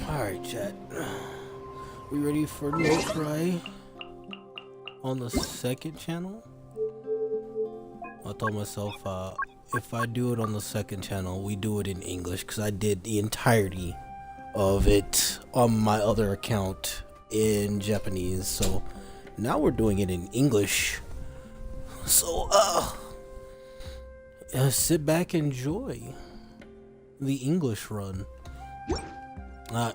Alright, chat. We ready for No Cry on the second channel? I told myself, if I do it on the second channel, we do it in English, because I did the entirety of it on my other account in Japanese, so now we're doing it in English. So, sit back and enjoy the English run.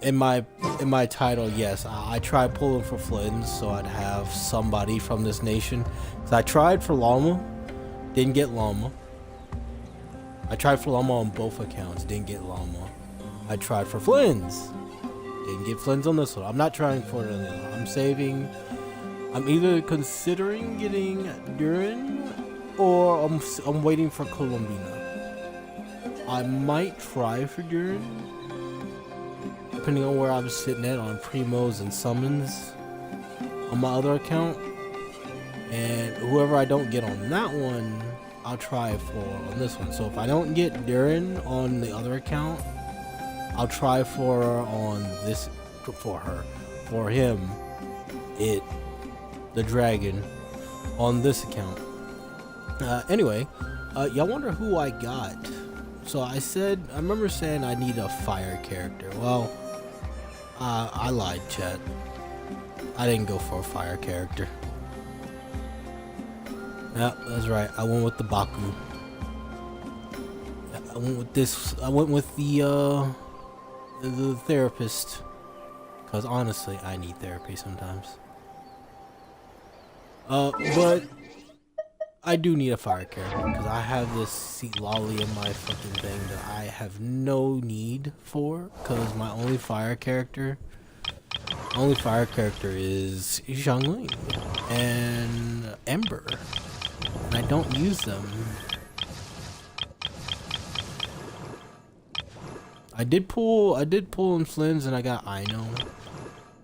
In my title, yes, I tried pulling for Flynn, so I'd have somebody from this nation. So I tried for Llama, didn't get Llama. I tried for Llama on both accounts, didn't get Llama. I tried for Flynn's, didn't get Flynn's on this one. I'm not trying for it on the other one. I'm saving. I'm either considering getting Durin, or I'm waiting for Colombina. I might try for Durin, depending on where I'm sitting at on primos and summons on my other account. And whoever I don't get on that one, I'll try for on this one. So if I don't get Durin on the other account, I'll try for her on this, for him, the dragon, on this account. Anyway, y'all wonder who I got. So I remember saying I need a fire character. Well, I lied, chat. I didn't go for a fire character. Yeah, that's right. I went with the Baku. I went with this. I went with the therapist. Cause honestly, I need therapy sometimes. But I do need a fire character because I have this seat lolly in my fucking thing that I have no need for because my only fire character is Xiangling and Ember, and I don't use them. I did pull in Flynn's and I got Ino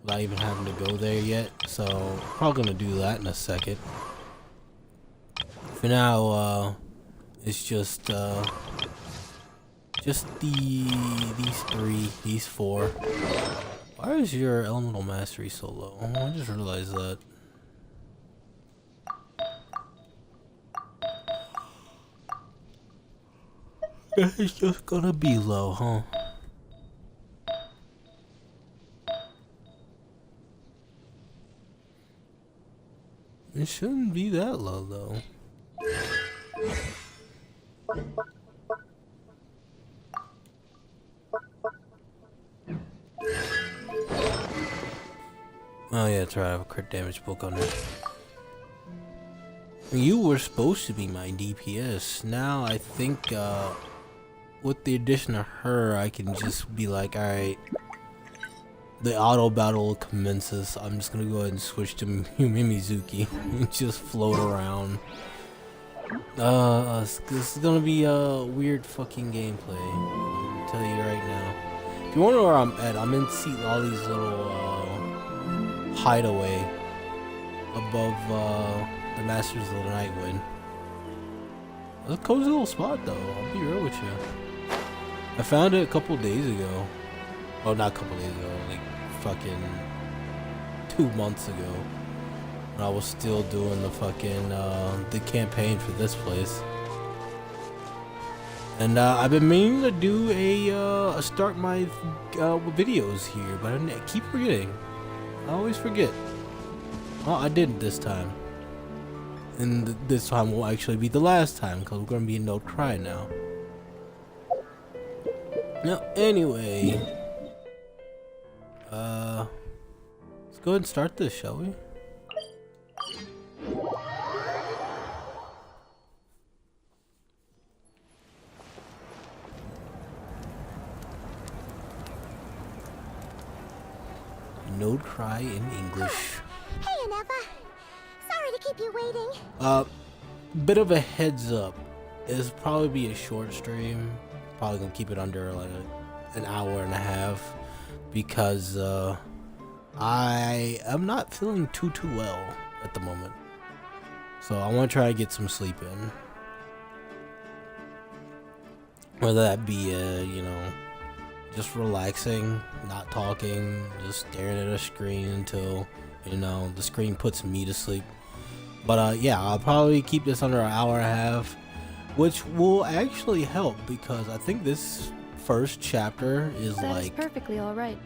without even having to go there yet, so probably gonna do that in a second. For now, it's just these four. Why is your elemental mastery so low? Oh, I just realized that. It's just gonna be low, huh? It shouldn't be that low, though. Oh yeah, that's right, I have a crit damage book on it. You were supposed to be my DPS. Now I think with the addition of her, I can just be like, alright, the auto battle commences. I'm just gonna go ahead and switch to Mimizuki and just float around. This is gonna be a weird fucking gameplay. I'll tell you right now. If you wonder where I'm at, I'm in Seat Lolly's little hideaway above the Masters of the Nightwind. It's a cozy little spot though, I'll be real with you. I found it a couple days ago. Oh, not a couple days ago, like fucking 2 months ago. When I was still doing the fucking the campaign for this place. And I've been meaning to do a start my videos here, but I keep forgetting. I always forget. Well, I didn't this time. And this time will actually be the last time, because we're going to be in No Cry now. Now, anyway. Let's go ahead and start this, shall we? No Cry in English. Hey, Aneva. Sorry to keep you waiting. Bit of a heads up. It'll probably be a short stream. Probably gonna keep it under like an hour and a half because I am not feeling too well at the moment. So I want to try to get some sleep in. Whether that be you know, just relaxing, not talking, just staring at a screen until, you know, the screen puts me to sleep. But yeah, I'll probably keep this under an hour and a half, which will actually help because I think this first chapter is like perfectly all right.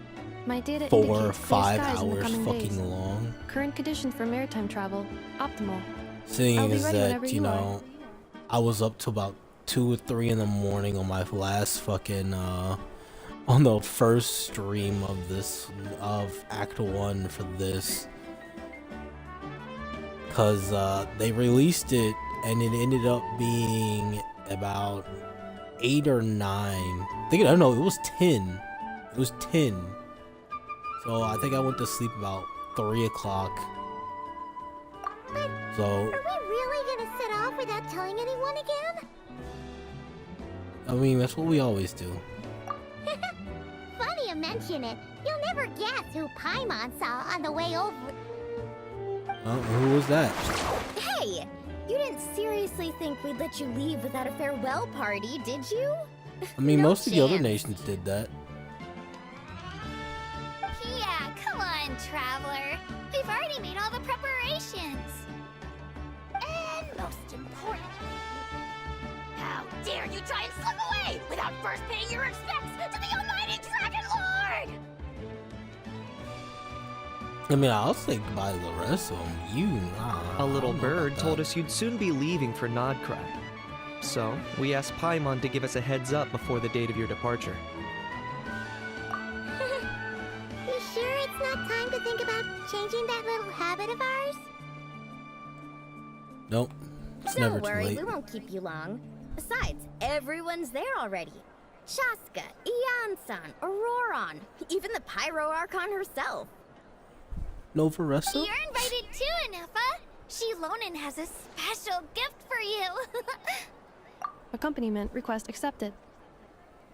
My data 4 or 5 hours fucking days. long. Current condition for maritime travel, optimal. Seeing is that, you know, I was up to about 2 or 3 in the morning on my last fucking on the first stream of this, of Act 1 for this, because they released it and it ended up being about 8 or 9. I think, I don't know, it was 10. It was 10. So I think I went to sleep about 3 o'clock. So Are we really gonna set off without telling anyone again? I mean, that's what we always do. Funny you mention it. You'll never guess who Paimon saw on the way over. Who was that? Hey! You didn't seriously think we'd let you leave without a farewell party, did you? I mean, No most of the other chance. nations did that. Yeah, come on, traveler. We've already made all the preparations. And most important, how dare you try and slip away without first paying your respects to the almighty Dragon Lord! I mean, I'll say goodbye to the rest of them. You, A little bird told us you'd soon be leaving for Nodcry. So, we asked Paimon to give us a heads up before the date of your departure. You sure it's not time to think about changing that little habit of ours? Nope. It's never Don't too worry, late. we won't keep you long. Besides, everyone's there already. Shaska, Ian-san, Auroron, even the Pyro Archon herself. Nova Ressa? You're invited too, Anefa. Shilonen has a special gift for you. Accompaniment request accepted.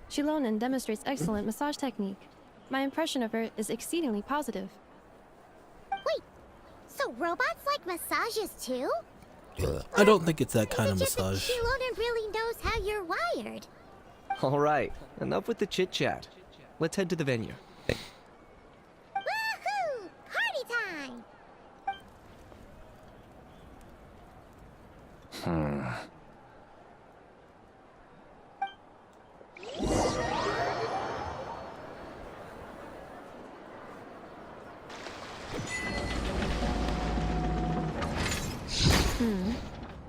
Shilonen demonstrates excellent massage technique. My impression of her is exceedingly positive. Wait, so robots like massages too? I don't think it's that kind of Is it just that massage. Shilonen really knows how you're wired? All right, enough with the chit chat. Let's head to the venue. Woohoo! Party time!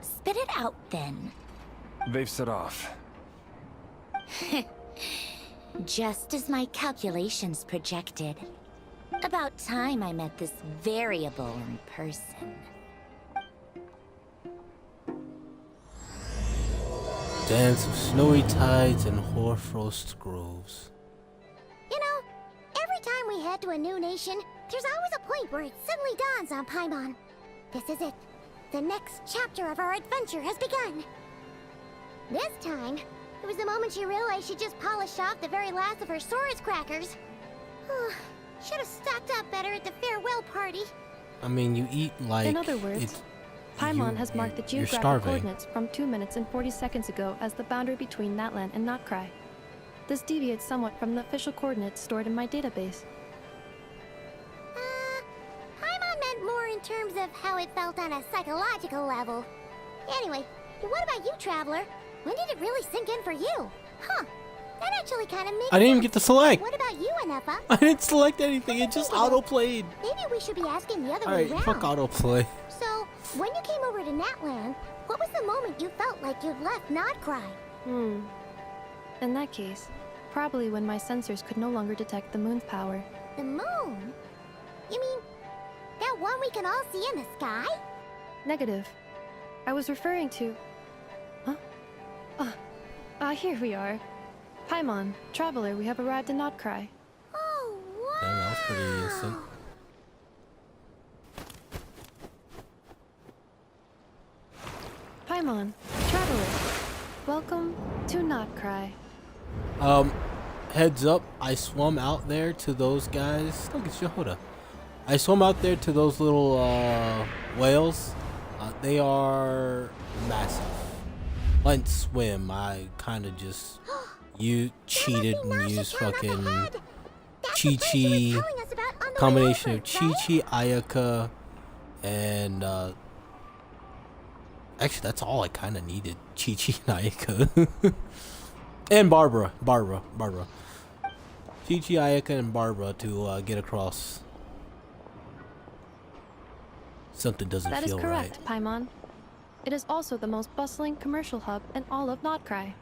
Spit it out then. They've set off. Just as my calculations projected. About time I met this variable in person. Dance of snowy tides and hoarfrost groves. You know, every time we head to a new nation, there's always a point where it suddenly dawns on Paimon. This is it. The next chapter of our adventure has begun. This time, it was the moment she realized she just polished off the very last of her Saurus crackers. Should have stocked up better at the farewell party. I mean, you eat like... In other words, Paimon has marked the you're geographic starving. coordinates from 2 minutes and 40 seconds ago as the boundary between Natlan and Notcry. This deviates somewhat from the official coordinates stored in my database. Paimon meant more in terms of how it felt on a psychological level. Anyway, what about you, Traveler? When did it really sink in for you? Huh, that actually kind of makes I didn't even sense. get to select. What about you, Anefa? I didn't select anything. It just auto-played. Maybe we should be asking the other way Alright, around. fuck autoplay. So, when you came over to Natland, what was the moment you felt like you'd left Notcry? In that case, probably when my sensors could no longer detect the moon's power. The moon? You mean, that one we can all see in the sky? Negative. I was referring to... Huh? Here we are. Paimon, Traveler, we have arrived in Notcry. Oh, wow! Damn, that was pretty instant. Paimon, Traveler, welcome to Notcry. Heads up, I swum out there to those guys. Look, it's Yehoda. I swum out there to those little whales. They are massive. I didn't swim. I kind of just cheated and used fucking Chi-Chi. Combination of Chi-Chi, Ayaka, and actually that's all I kind of needed. Chi-Chi and Ayaka. And Barbara. Chi-Chi, Ayaka, and Barbara to get across. Something doesn't That is feel correct, right. Paimon. It is also the most bustling commercial hub in all of Notcry.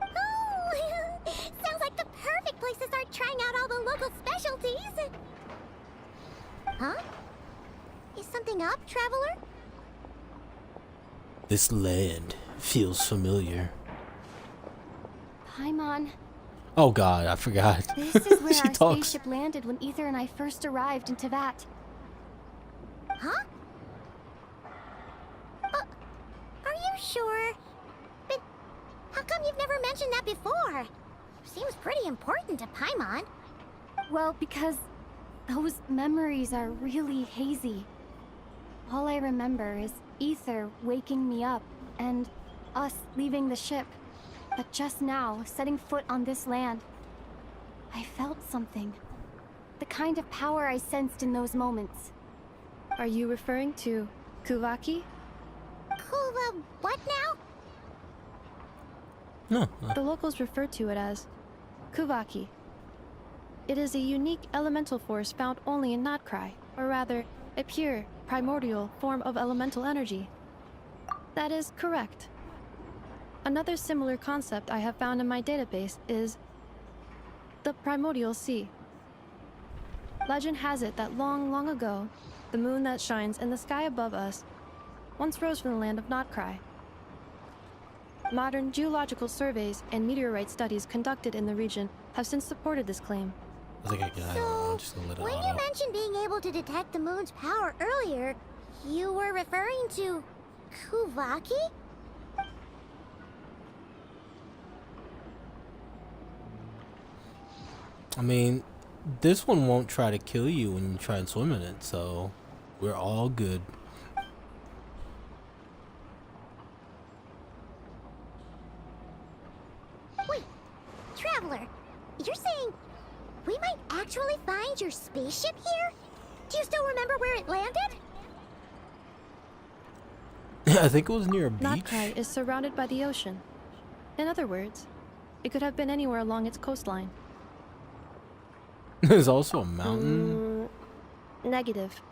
Oh, sounds like the perfect place to start trying out all the local specialties. Huh? Is something up, Traveler? This land feels familiar. Paimon, Oh god, I forgot. this is where She our talks. spaceship landed when Ether and I first arrived in Tevat. Huh? Are you sure? But how come you've never mentioned that before? Seems pretty important to Paimon. Well, because those memories are really hazy. All I remember is Ether waking me up and us leaving the ship. But just now, setting foot on this land, I felt something. The kind of power I sensed in those moments. Are you referring to Kuvaki? Cool, what now? No, The locals refer to it as Kuvaki. It is a unique elemental force found only in Notcry, or rather, a pure, primordial form of elemental energy. That is correct. Another similar concept I have found in my database is the primordial sea. Legend has it that long, long ago, the moon that shines in the sky above us once rose from the land of Notcry. Modern geological surveys and meteorite studies conducted in the region have since supported this claim. I think I can So, just let it when auto. you mentioned being able to detect the moon's power earlier, you were referring to Kuvaki? I mean, this one won't try to kill you when you try and swim in it, so we're all good. Wait, Traveler, you're saying we might actually find your spaceship here? Do you still remember where it landed? I think it was near a beach. Notcry is surrounded by the ocean. In other words, it could have been anywhere along its coastline. There's also a mountain. Negative.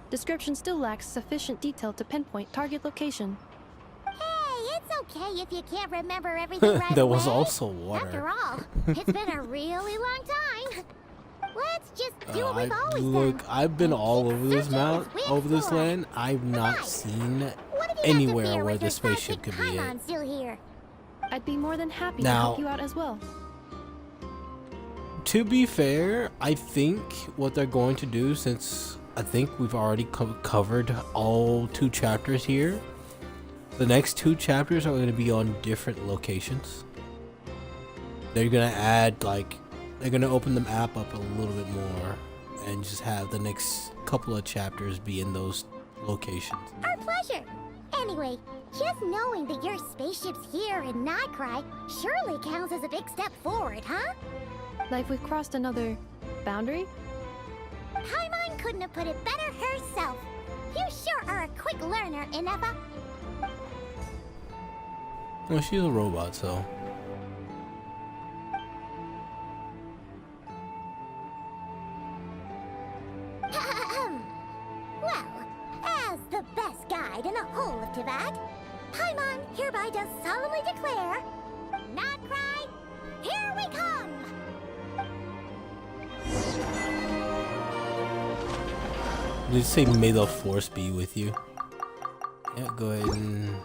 Description still lacks sufficient detail to pinpoint target location. Hey, it's okay if you can't remember everything right There away. was also water. After all, it's been a really long time. Let's just do what we've always Look, done. I've been and all keep over this searching mount, as we over this explore. land. I've not Besides, seen what if you anywhere have to fear where with the your spaceship sidekick could be Paimon at. still here? I'd be more than happy to Now- help you out as well. To be fair, I think what they're going to do, since I think we've already covered all 2 chapters here, the next 2 chapters are going to be on different locations. They're going to add, like, they're going to open the map up a little bit more and just have the next couple of chapters be in those locations. Our pleasure. Anyway, just knowing that your spaceship's here in Nightcry surely counts as a big step forward, huh? Like we've crossed another boundary? Paimon couldn't have put it better herself. You sure are a quick learner, Inefa. Well, she's a robot, so. Well, as the best guide in the whole of Teyvat, Paimon hereby does solemnly declare, Nightcry, here we come! Did you say may the force be with you? Yeah, go ahead and...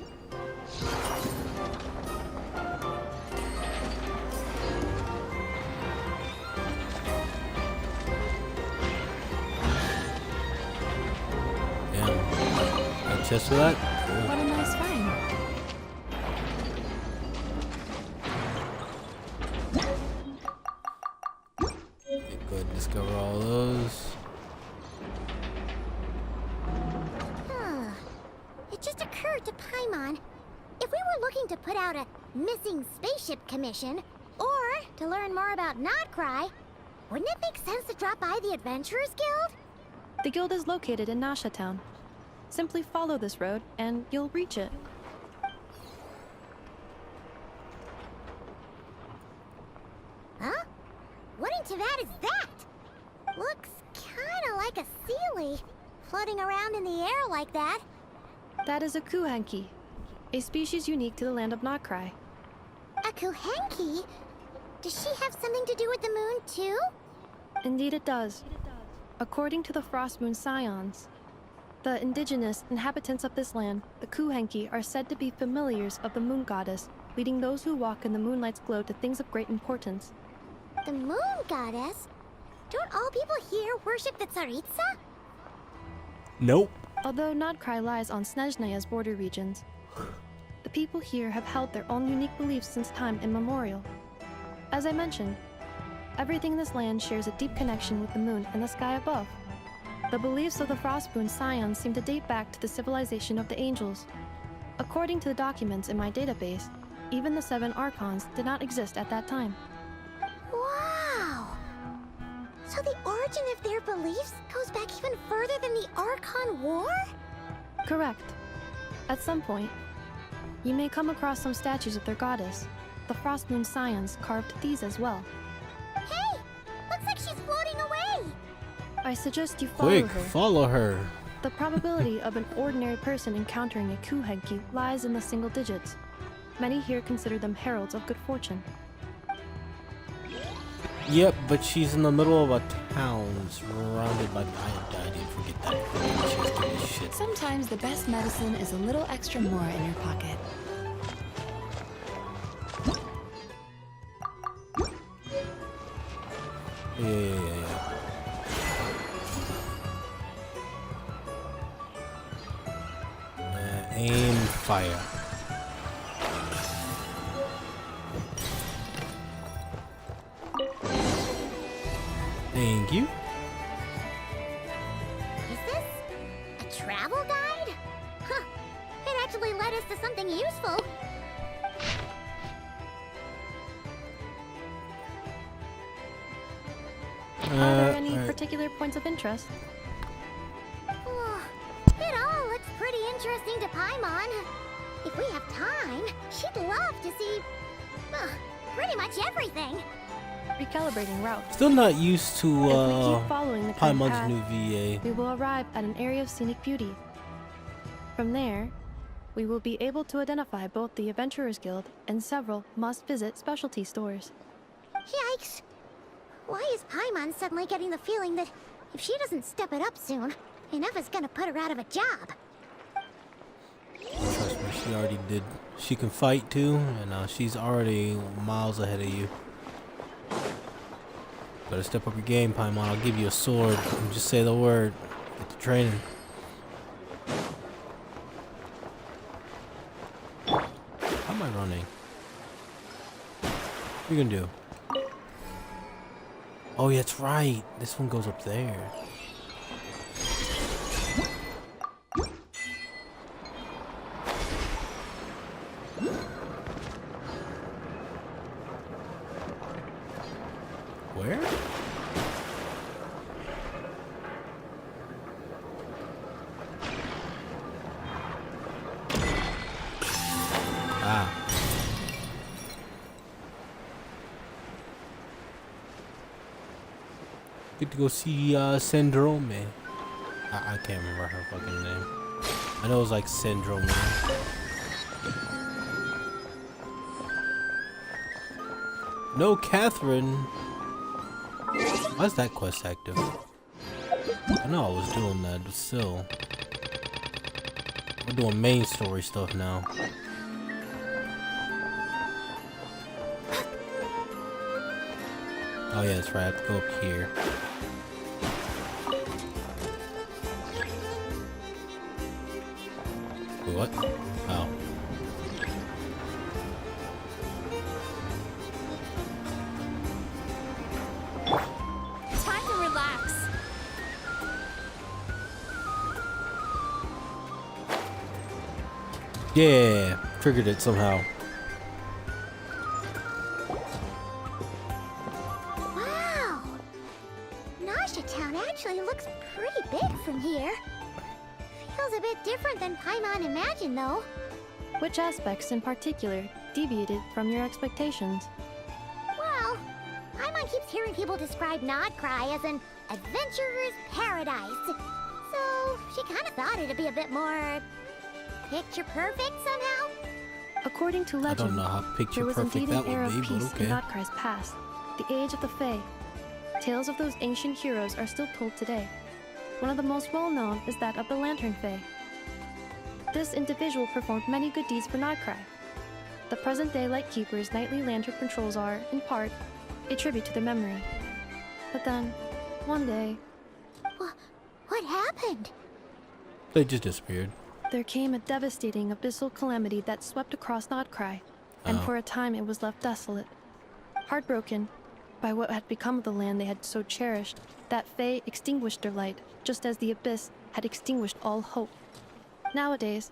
Yeah. Got a chest for that? Cool. What a nice find. Okay, go ahead and discover all those. It just occurred to Paimon, if we were looking to put out a missing spaceship commission, or to learn more about Nightcry, wouldn't it make sense to drop by the Adventurers Guild? The guild is located in Nasha Town. Simply follow this road and you'll reach it. Huh? What in Teyvat is that? Looks kinda like a Sealy, floating around in the air like that. That is a Kuhanki, a species unique to the land of Notcry. A Kuhenki? Does she have something to do with the moon, too? Indeed it does. According to the Frost Moon Scions, the indigenous inhabitants of this land, the Kuhenki, are said to be familiars of the moon goddess, leading those who walk in the moonlight's glow to things of great importance. The moon goddess? Don't all people here worship the Tsaritsa? Nope. Although Notcry lies on Snezhnaya's border regions, the people here have held their own unique beliefs since time immemorial. As I mentioned, everything in this land shares a deep connection with the moon and the sky above. The beliefs of the Frostmoon Scions seem to date back to the civilization of the angels. According to the documents in my database, even the 7 Archons did not exist at that time. Wow! So the origin of their beliefs goes back even further than the Archon War? Correct. At some point, you may come across some statues of their goddess. The Frostmoon Scions carved these as well. Hey! Looks like she's floating away! I suggest you follow Quick, her. follow her. The probability of an ordinary person encountering a Kuhenki lies in the single digits. Many here consider them heralds of good fortune. Yep, but she's in the middle of a town, surrounded by. I didn't forget that. She was giving me shit. Sometimes the best medicine is a little extra more in your pocket. Yeah. Aim, fire. Thank you. Is this a travel guide? Huh. It actually led us to something useful. Are there any particular points of interest? Oh, it all looks pretty interesting to Paimon. If we have time, she'd love to see pretty much everything. Recalibrating route. Still not used to If we keep following the current Paimon's path, new VA. we will arrive at an area of scenic beauty. From there, we will be able to identify both the Adventurers Guild and several must-visit specialty stores. Yikes! Why is Paimon suddenly getting the feeling that if she doesn't step it up soon, Ineva's gonna put her out of a job? Trust me, she already did. She can fight too, and she's already miles ahead of you. Better step up your game, Paimon. I'll give you a sword. And just say the word. Get the training. How am I running? What are you gonna do? Oh, yeah, that's right. This one goes up there. Where? Ah. Get to go see Syndrome. I can't remember her fucking name. I know it was like Syndrome. No, Catherine. Why is that quest active? I know I was doing that, but still. We're doing main story stuff now. Oh yeah, that's right. I have to go up here. Wait, what? Oh. Time to relax. Yeah, triggered it somehow. Wow! Nasha Town actually looks pretty big from here. Feels a bit different than Paimon imagined, though. Which aspects in particular deviated from your expectations? Well, Paimon keeps hearing people describe Nodcry as an adventurer's paradise. So, she kind of thought it'd be a bit more picture perfect somehow. According to I legend, don't know how there picture was perfect indeed an that era would of be, peace but okay. in Notcry's past, the age of the Fae. Tales of those ancient heroes are still told today. One of the most well-known is that of the Lantern Fae. This individual performed many good deeds for Notcry. The present-day Lightkeeper's nightly lantern patrols are, in part, a tribute to their memory. But then, one day, What happened? They just disappeared. there came a devastating abyssal calamity that swept across Notcry, and Oh. for a time it was left desolate. Heartbroken by what had become of the land they had so cherished, that Fae extinguished their light, just as the abyss had extinguished all hope. Nowadays,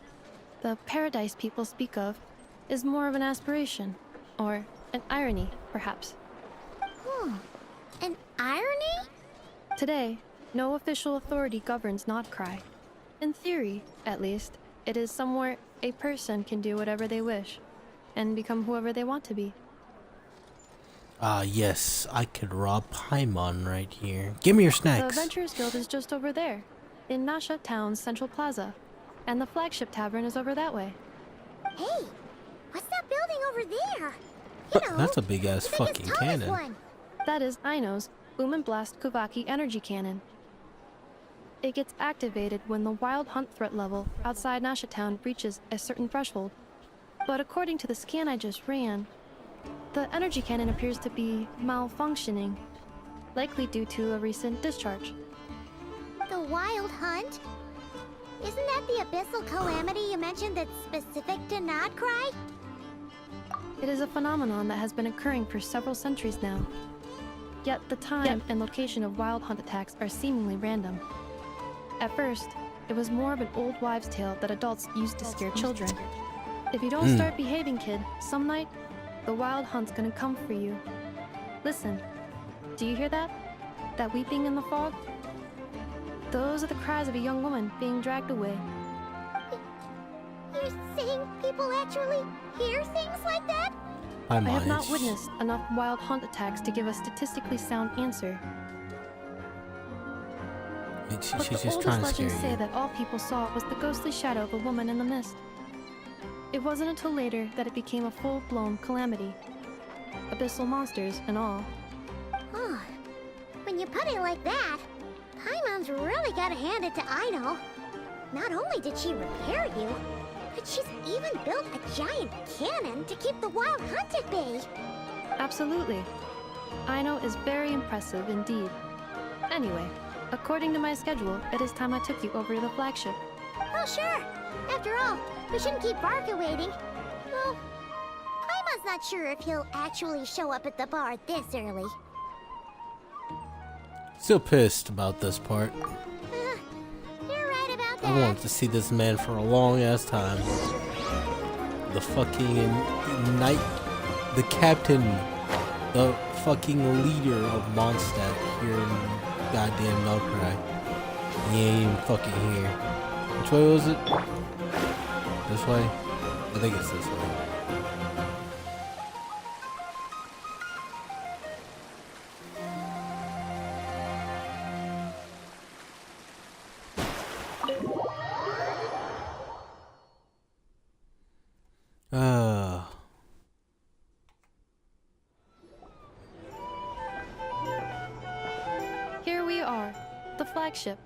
the paradise people speak of is more of an aspiration, or an irony, perhaps. An irony? Today, no official authority governs Notcry. In theory, at least, it is somewhere a person can do whatever they wish, and become whoever they want to be. Ah, yes, I could rob Paimon right here. Give me your The snacks. Adventurers Guild is just over there, in Nasha Town's central plaza, and the flagship tavern is over that way. Hey, what's that building over there? You know, That's a big ass the biggest, fucking tallest cannon. one. That is Aino's Boom and Blast Kuvaki energy cannon. It gets activated when the wild hunt threat level outside Nasha Town reaches a certain threshold. But according to the scan I just ran, the energy cannon appears to be malfunctioning, likely due to a recent discharge. The wild hunt? Isn't that the abyssal calamity you mentioned that's specific to Nodcry? It is a phenomenon that has been occurring for several centuries now. Yet the time and location of wild hunt attacks are seemingly random. At first, it was more of an old wives' tale that adults used to scare children. If you don't start behaving, kid, some night, the wild hunt's gonna come for you. Listen, do you hear that? That weeping in the fog? Those are the cries of a young woman being dragged away. You're saying people actually hear things like that? I have not witnessed enough wild hunt attacks to give a statistically sound answer. But She's the just trying to oldest scare legends say you. that all people saw was the ghostly shadow of a woman in the mist. It wasn't until later that it became a full-blown calamity. Abyssal monsters and all. Oh, when you put it like that, Paimon's really gotta hand it to Aino. Not only did she repair you, but she's even built a giant cannon to keep the wild hunt at bay. Absolutely. Aino is very impressive indeed. Anyway, according to my schedule, it is time I took you over to the flagship. Oh, sure. After all, we shouldn't keep Barca waiting. Well, Paimon's not sure if he'll actually show up at the bar this early. Still pissed about this part. You're right about that. I wanted to see this man for a long ass time. The fucking the captain, the fucking leader of Mondstadt here in goddamn Nodcry. He ain't even fucking here. Which way was it? This way? I think it's this way. Here we are, the flagship.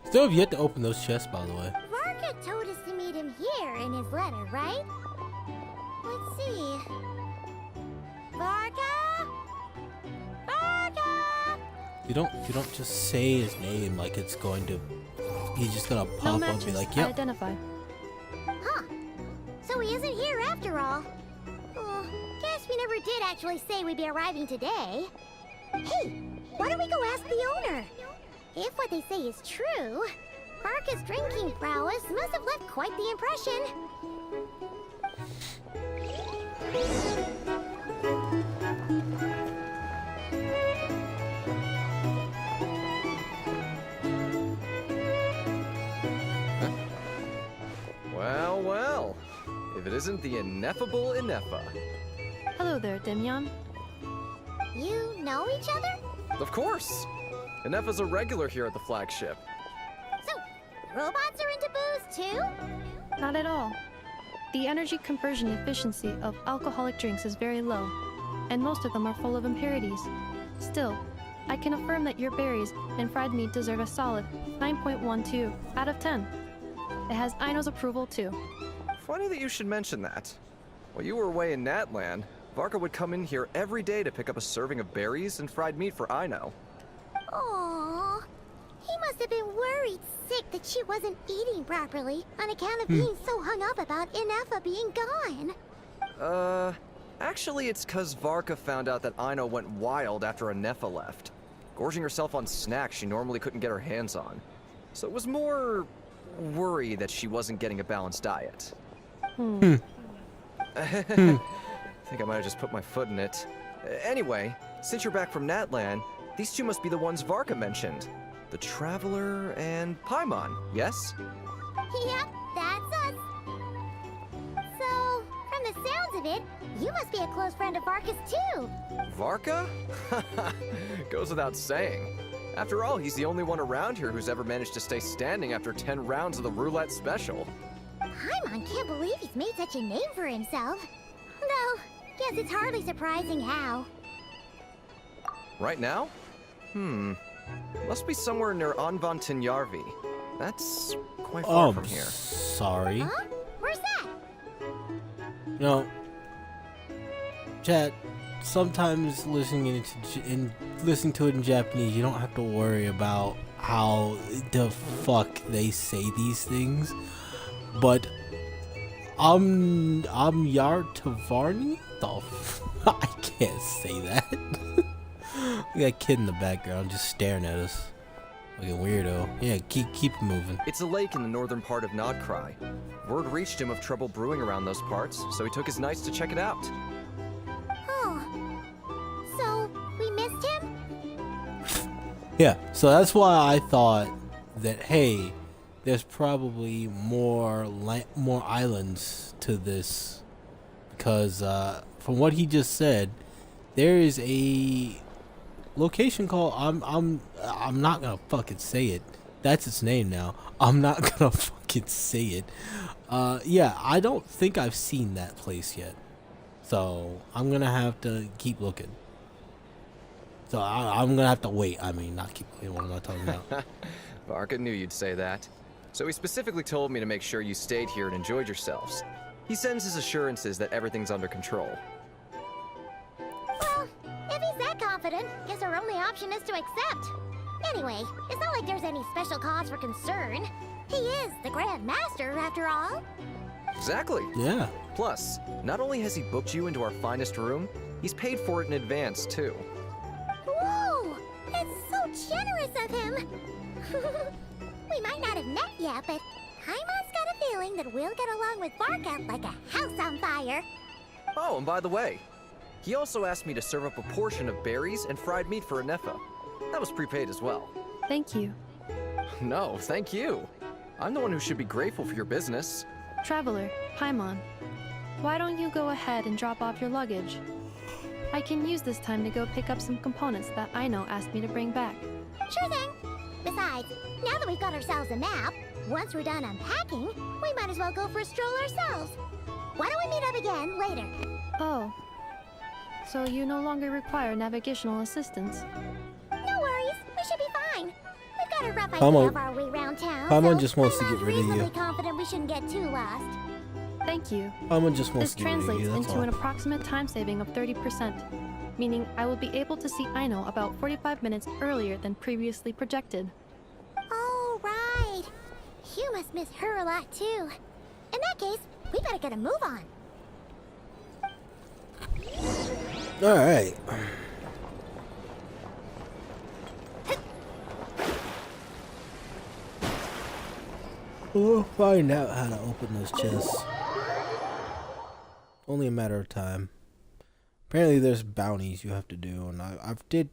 Still have yet to open those chests, by the way. Varka told us to meet him here in his letter, right? Let's see. Varka? Varka! You don't just say his name like it's going to. He's just gonna No pop up matches and be like, "Yep." identified. Huh. So he isn't here after all. Oh, guess we never did actually say we'd be arriving today. Hey, why don't we go ask the owner? If what they say is true, Varka's drinking prowess must have left quite the impression. Well, well. If it isn't the ineffable Ineffa. Hello there, Demyon. You know each other? Of course! Ineffa's a regular here at the flagship. So, robots are into booze too? Not at all. The energy conversion efficiency of alcoholic drinks is very low, and most of them are full of impurities. Still, I can affirm that your berries and fried meat deserve a solid 9.12 out of 10. It has Aino's approval too. Funny that you should mention that. While you were away in Natland, Varka would come in here every day to pick up a serving of berries and fried meat for Aino. Aww. He must have been worried sick that she wasn't eating properly on account of being so hung up about Ineffa being gone. Actually it's 'cause Varka found out that Aino went wild after Ineffa left, gorging herself on snacks she normally couldn't get her hands on. So it was more worry that she wasn't getting a balanced diet. I think I might have just put my foot in it. Anyway, since you're back from Natland, these two must be the ones Varka mentioned. The Traveler and Paimon, yes? Yep, that's us. So, from the sounds of it, you must be a close friend of Varka's too. Varka? Goes without saying. After all, he's the only one around here who's ever managed to stay standing after 10 rounds of the roulette special. Paimon can't believe he's made such a name for himself. Though, guess it's hardly surprising how. Right now? Must be somewhere near Anvantinjarvi. That's quite far from here. Sorry. Huh? Where's that? No. Chat, sometimes listening to it in Japanese, you don't have to worry about how the fuck they say these things. But I'm Yartavarni? I can't say that. We got a kid in the background just staring at us like a weirdo. Yeah, keep moving. It's a lake in the northern part of Nodkrai. Word reached him of trouble brewing around those parts, so he took his knights to check it out. Oh. So, we missed him? Yeah, so that's why I thought that, hey, there's probably more islands to this, because from what he just said, there is a location called I'm not gonna fucking say it. That's its name now. I'm not gonna fucking say it. Yeah, I don't think I've seen that place yet, so I'm gonna have to keep looking. So I'm gonna have to wait. I mean, not keep looking. What am I talking about? Varka knew you'd say that. So he specifically told me to make sure you stayed here and enjoyed yourselves. He sends his assurances that everything's under control. Well, if he's that confident, guess our only option is to accept. Anyway, it's not like there's any special cause for concern. He is the Grand Master, after all. Exactly. Yeah. Plus, not only has he booked you into our finest room, he's paid for it in advance, too. Whoa! It's so generous of him! We might not have met yet, but Paimon's got a feeling that we'll get along with Varka like a house on fire. Oh, and by the way, he also asked me to serve up a portion of berries and fried meat for Anefa. That was prepaid as well. Thank you. No, thank you. I'm the one who should be grateful for your business. Traveler, Paimon, why don't you go ahead and drop off your luggage? I can use this time to go pick up some components that Aino asked me to bring back. Sure thing. Besides, now that we've got ourselves a map, once we're done unpacking, we might as well go for a stroll ourselves. Why don't we meet up again later? Oh. So you no longer require navigational assistance? No worries, we should be fine. We've got a rough idea Paimon- of our way around town, Paimon so just wants to I'm get rid of you. reasonably confident we shouldn't get too lost. Thank you. Paimon just wants This to get rid of translates you, that's into all. an approximate time saving of 30%, meaning I will be able to see Aino about 45 minutes earlier than previously projected. Oh, right. You must miss her a lot, too. In that case, we better get a move on. Alright. We'll find out how to open those chests. Only a matter of time. Apparently there's bounties you have to do, and I've did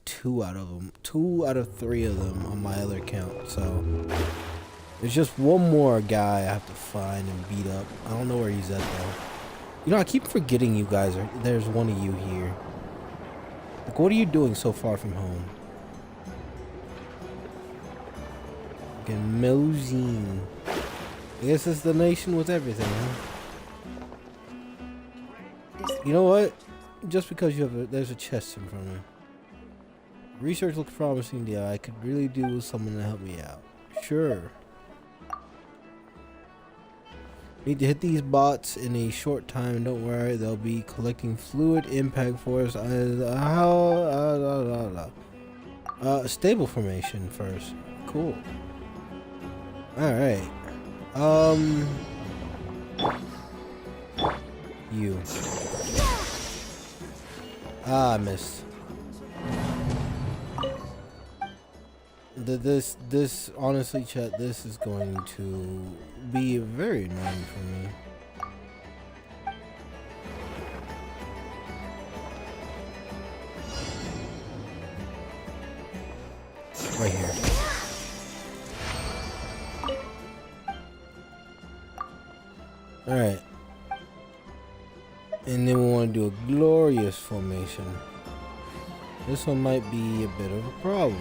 2 out of them. 2 out of 3 of them on my other account, so there's just one more guy I have to find and beat up. I don't know where he's at though. You know, I keep forgetting you guys there's one of you here. Like, what are you doing so far from home? Fucking Mosine. I guess it's the nation with everything, huh? You know what? Just because you have there's a chest in front of me. Research looks promising, yeah. I could really do with someone to help me out. Sure. Need to hit these bots in a short time. Don't worry, they'll be collecting fluid impact force. Stable formation first. Cool. All right. You. Ah, I missed. This honestly, chat, this is going to be very annoying for me. Right here. Alright. And then we want to do a glorious formation. This one might be a bit of a problem.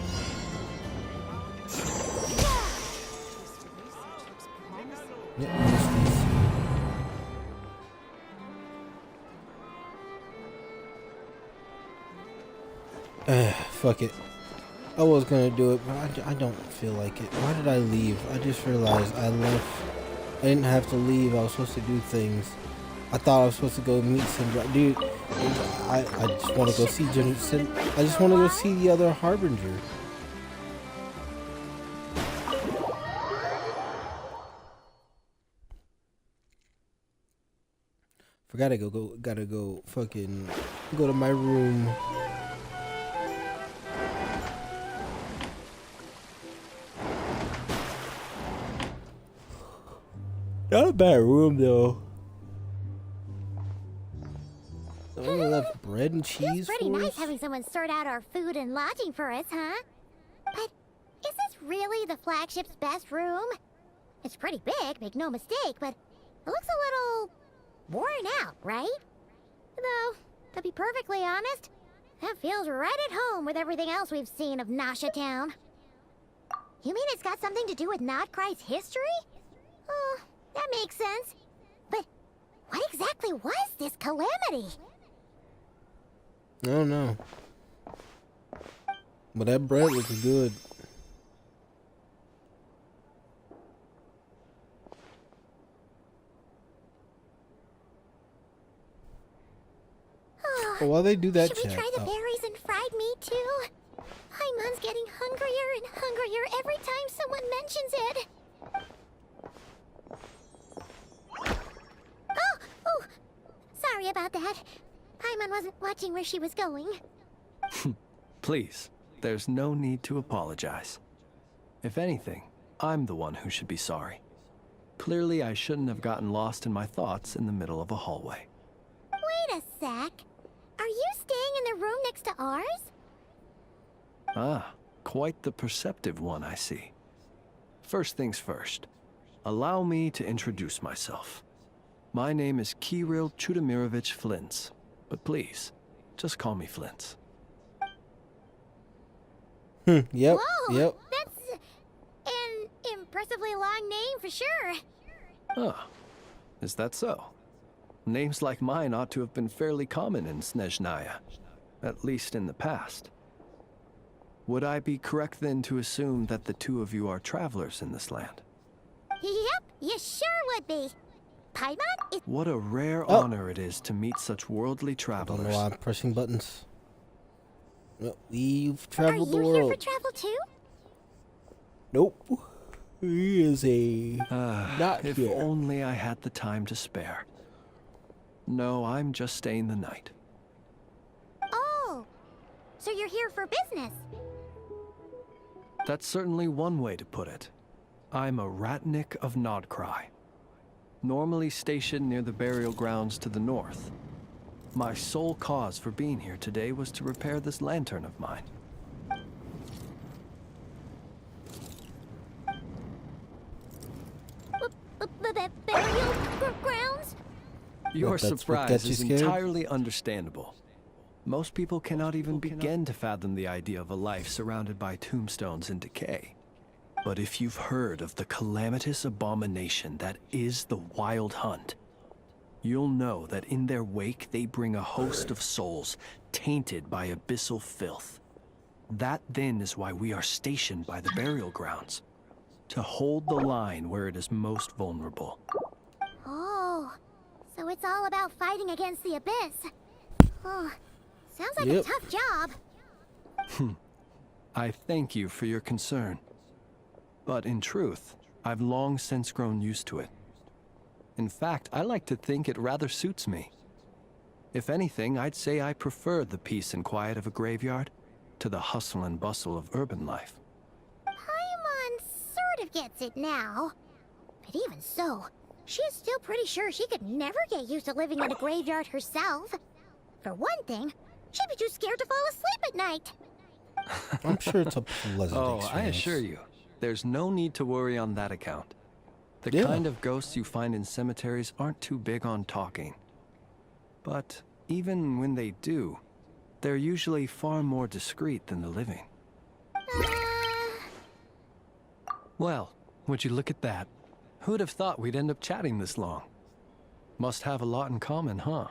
fuck it. I was gonna do it, but I don't feel like it. Why did I leave? I just realized I left. I didn't have to leave. I was supposed to do things. I thought I was supposed to go meet some dude. I just want to go see I just want to go see the other Harbinger. Gotta go fucking go to my room. Not a bad room though. Someone left bread and cheese. It's pretty for nice us? having someone sort out our food and lodging for us, huh? But is this really the flagship's best room? It's pretty big, make no mistake, but it looks a little worn out, right? Though, to be perfectly honest, that feels right at home with everything else we've seen of Nasha Town. You mean it's got something to do with Nodcry's history? Oh, that makes sense. But what exactly was this calamity? I don't know. But that bread looks good. Well, while they do that, Should we chat, try the berries and fried meat too? Paimon's getting hungrier and hungrier every time someone mentions it. Oh, sorry about that. Paimon wasn't watching where she was going. Please, there's no need to apologize. If anything, I'm the one who should be sorry. Clearly, I shouldn't have gotten lost in my thoughts in the middle of a hallway. Wait a sec. Are you staying in the room next to ours? Ah, quite the perceptive one, I see. First things first, allow me to introduce myself. My name is Kirill Chudamirovich Flintz, but please, just call me Flintz. Yep. Whoa, Yep. that's an impressively long name for sure. Ah, is that so? Names like mine ought to have been fairly common in Snezhnaya, at least in the past. Would I be correct then to assume that the two of you are travelers in this land? Yep, you sure would be. Paimon is... What a rare honor it is to meet such worldly I don't know travelers. why I'm pressing buttons. Well, we've Are traveled the you world. here for travel too? Nope. He is a not If here. only I had the time to spare. No, I'm just staying the night. Oh, so you're here for business. That's certainly one way to put it. I'm a Ratnik of Nodcry, normally stationed near the burial grounds to the north. My sole cause for being here today was to repair this lantern of mine. Burial grounds? Your that's what surprise gets you is scared? entirely understandable. Most people cannot even begin to fathom the idea of a life surrounded by tombstones and decay. But if you've heard of the calamitous abomination that is the Wild Hunt, you'll know that in their wake they bring a host of souls tainted by abyssal filth. That then is why we are stationed by the burial grounds, to hold the line where it is most vulnerable. Oh, so it's all about fighting against the abyss. Oh, sounds like a Yep. tough job. I thank you for your concern. But in truth, I've long since grown used to it. In fact, I like to think it rather suits me. If anything, I'd say I prefer the peace and quiet of a graveyard to the hustle and bustle of urban life. Paimon sort of gets it now. But even so, she's still pretty sure she could never get used to living in a graveyard herself. For one thing, she'd be too scared to fall asleep at night. I'm sure it's a pleasant Oh, experience. I assure you, there's no need to worry on that account. The Yeah. kind of ghosts you find in cemeteries aren't too big on talking. But even when they do, they're usually far more discreet than the living. Well, would you look at that? Who'd have thought we'd end up chatting this long? Must have a lot in common, huh?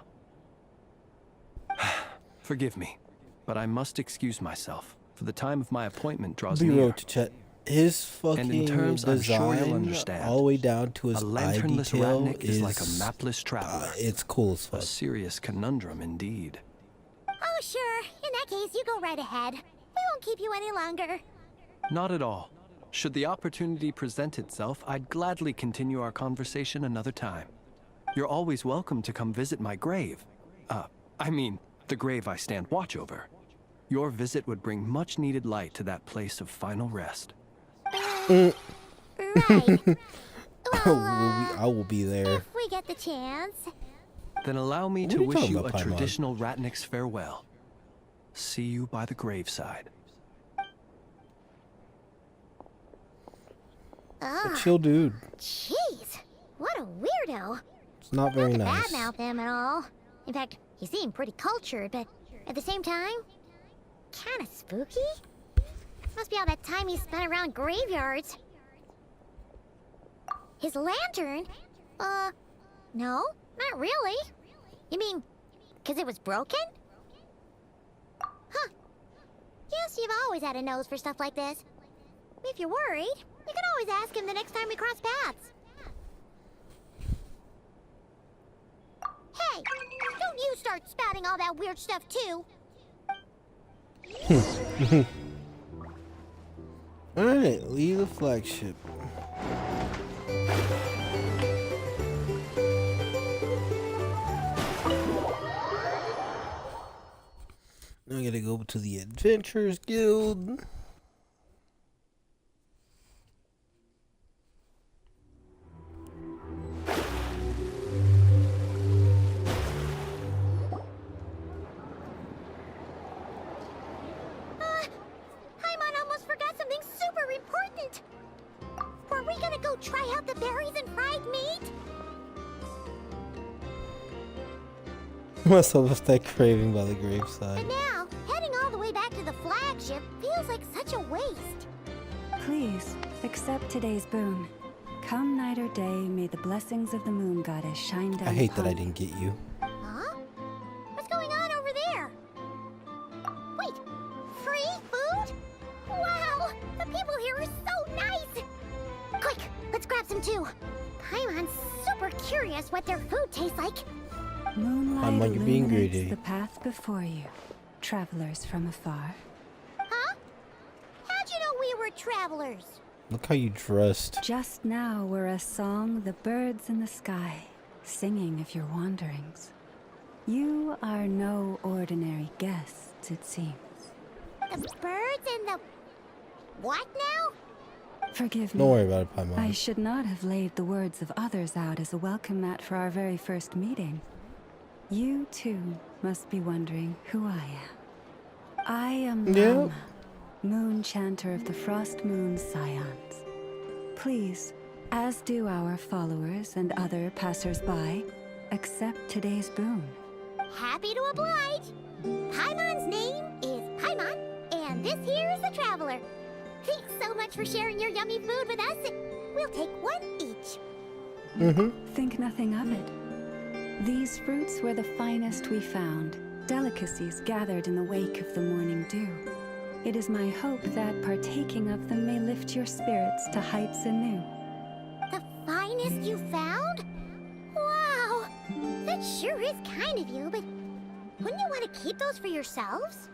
Forgive me, but I must excuse myself. for the time of my appointment draws Be near. real to chat. His fucking in terms I'm sure you'll design, understand, all the way down to his A eye lanternless detail, ratnik is like a mapless traveler. it's cool as A fuck. serious conundrum indeed. Oh, sure. In that case, you go right ahead. We won't keep you any longer. Not at all. Should the opportunity present itself, I'd gladly continue our conversation another time. You're always welcome to come visit my grave. I mean, the grave I stand watch over. Your visit would bring much needed light to that place of final rest. Right. I will be there. If we get the chance. Then allow me What to are you wish talking you about, a Paimon? traditional Ratnik's farewell. See you by the graveside. A chill dude. Jeez, what a weirdo. It's not very Not nice. to badmouth him at all. In fact, he seemed pretty cultured, but at the same time, kind of spooky. Must be all that time he spent around graveyards. His lantern? No, not really. You mean, because it was broken? Huh. Guess you've always had a nose for stuff like this. If you're worried, you can always ask him the next time we cross paths. Hey, don't you start spouting all that weird stuff too. Alright, leave the flagship. Now I gotta go to the Adventurers Guild. Paimon almost forgot something super important. Were we gonna go try out the berries and fried meat? Must have left that craving by the graveside. And now, heading all the way back to the flagship feels like such a waste. Please, accept today's boon. Come night or day, may the blessings of the moon goddess shine down I hate that I upon you. didn't get you. Huh? What's going on over there? Wait, free food? Wow, the people here are so nice. Quick, let's grab some too. Paimon's super curious what their food tastes like. Moonlight Paimon, you're being illuminates greedy. the path before you, travelers from afar. Huh? How'd you know we were travelers? Look how you dressed. Just now were a song the birds in the sky, singing of your wanderings. You are no ordinary guests, it seems. The birds and the... what now? Forgive me. Don't worry about it, I Paimon. should not have laid the words of others out as a welcome mat for our very first meeting. You, too, must be wondering who I am. I am Yep. Lama, moon chanter of the Frost Moon Scions. Please, as do our followers and other passers-by, accept today's boon. Happy to oblige. Paimon's name is Paimon, and this here is the traveler. Thanks so much for sharing your yummy food with us. We'll take one each. Think nothing of it. These fruits were the finest we found, delicacies gathered in the wake of the morning dew. It is my hope that partaking of them may lift your spirits to heights anew. The finest you found? Wow, that sure is kind of you, but wouldn't you want to keep those for yourselves?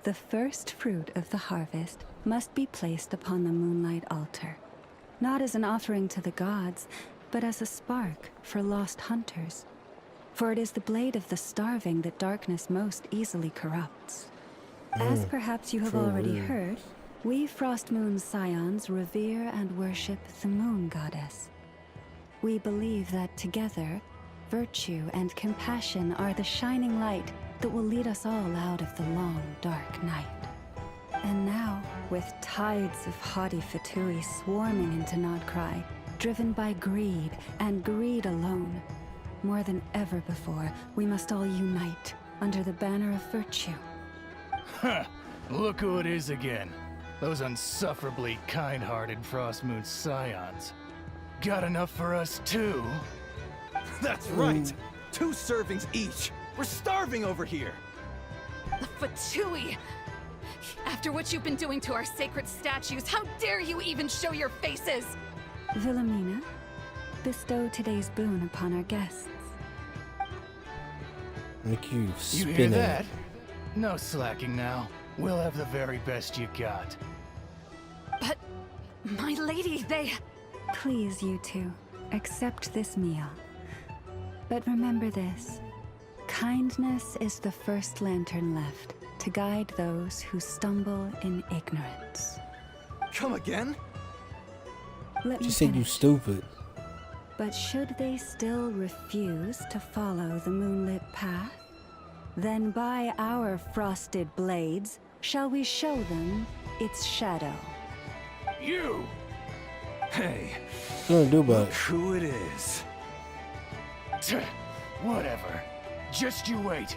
The first fruit of the harvest must be placed upon the moonlight altar, not as an offering to the gods, but as a spark for lost hunters. For it is the blade of the starving that darkness most easily corrupts. As perhaps you have true already words. heard, we Frost Moon Scions revere and worship the moon goddess. We believe that together, virtue and compassion are the shining light that will lead us all out of the long, dark night. And now, with tides of haughty Fatui swarming into Nodcry, driven by greed and greed alone, more than ever before, we must all unite under the banner of virtue. Huh, look who it is again. Those unsufferably kind-hearted Frost Moon Scions. Got enough for us too? That's right! 2 servings each! We're starving over here! The Fatui! After what you've been doing to our sacred statues, how dare you even show your faces? Wilhelmina, bestow today's boon upon our guests. Make you You spin hear it. that? No slacking now. We'll have the very best you got. But, my lady, they... Please, you two, accept this meal. But remember this. Kindness is the first lantern left to guide those who stumble in ignorance. Come again? Let me She said you finish. stupid. But should they still refuse to follow the moonlit path, then by our frosted blades shall we show them its shadow. You! Hey, What's gonna do about it? who it is? Tch, whatever. Just you wait.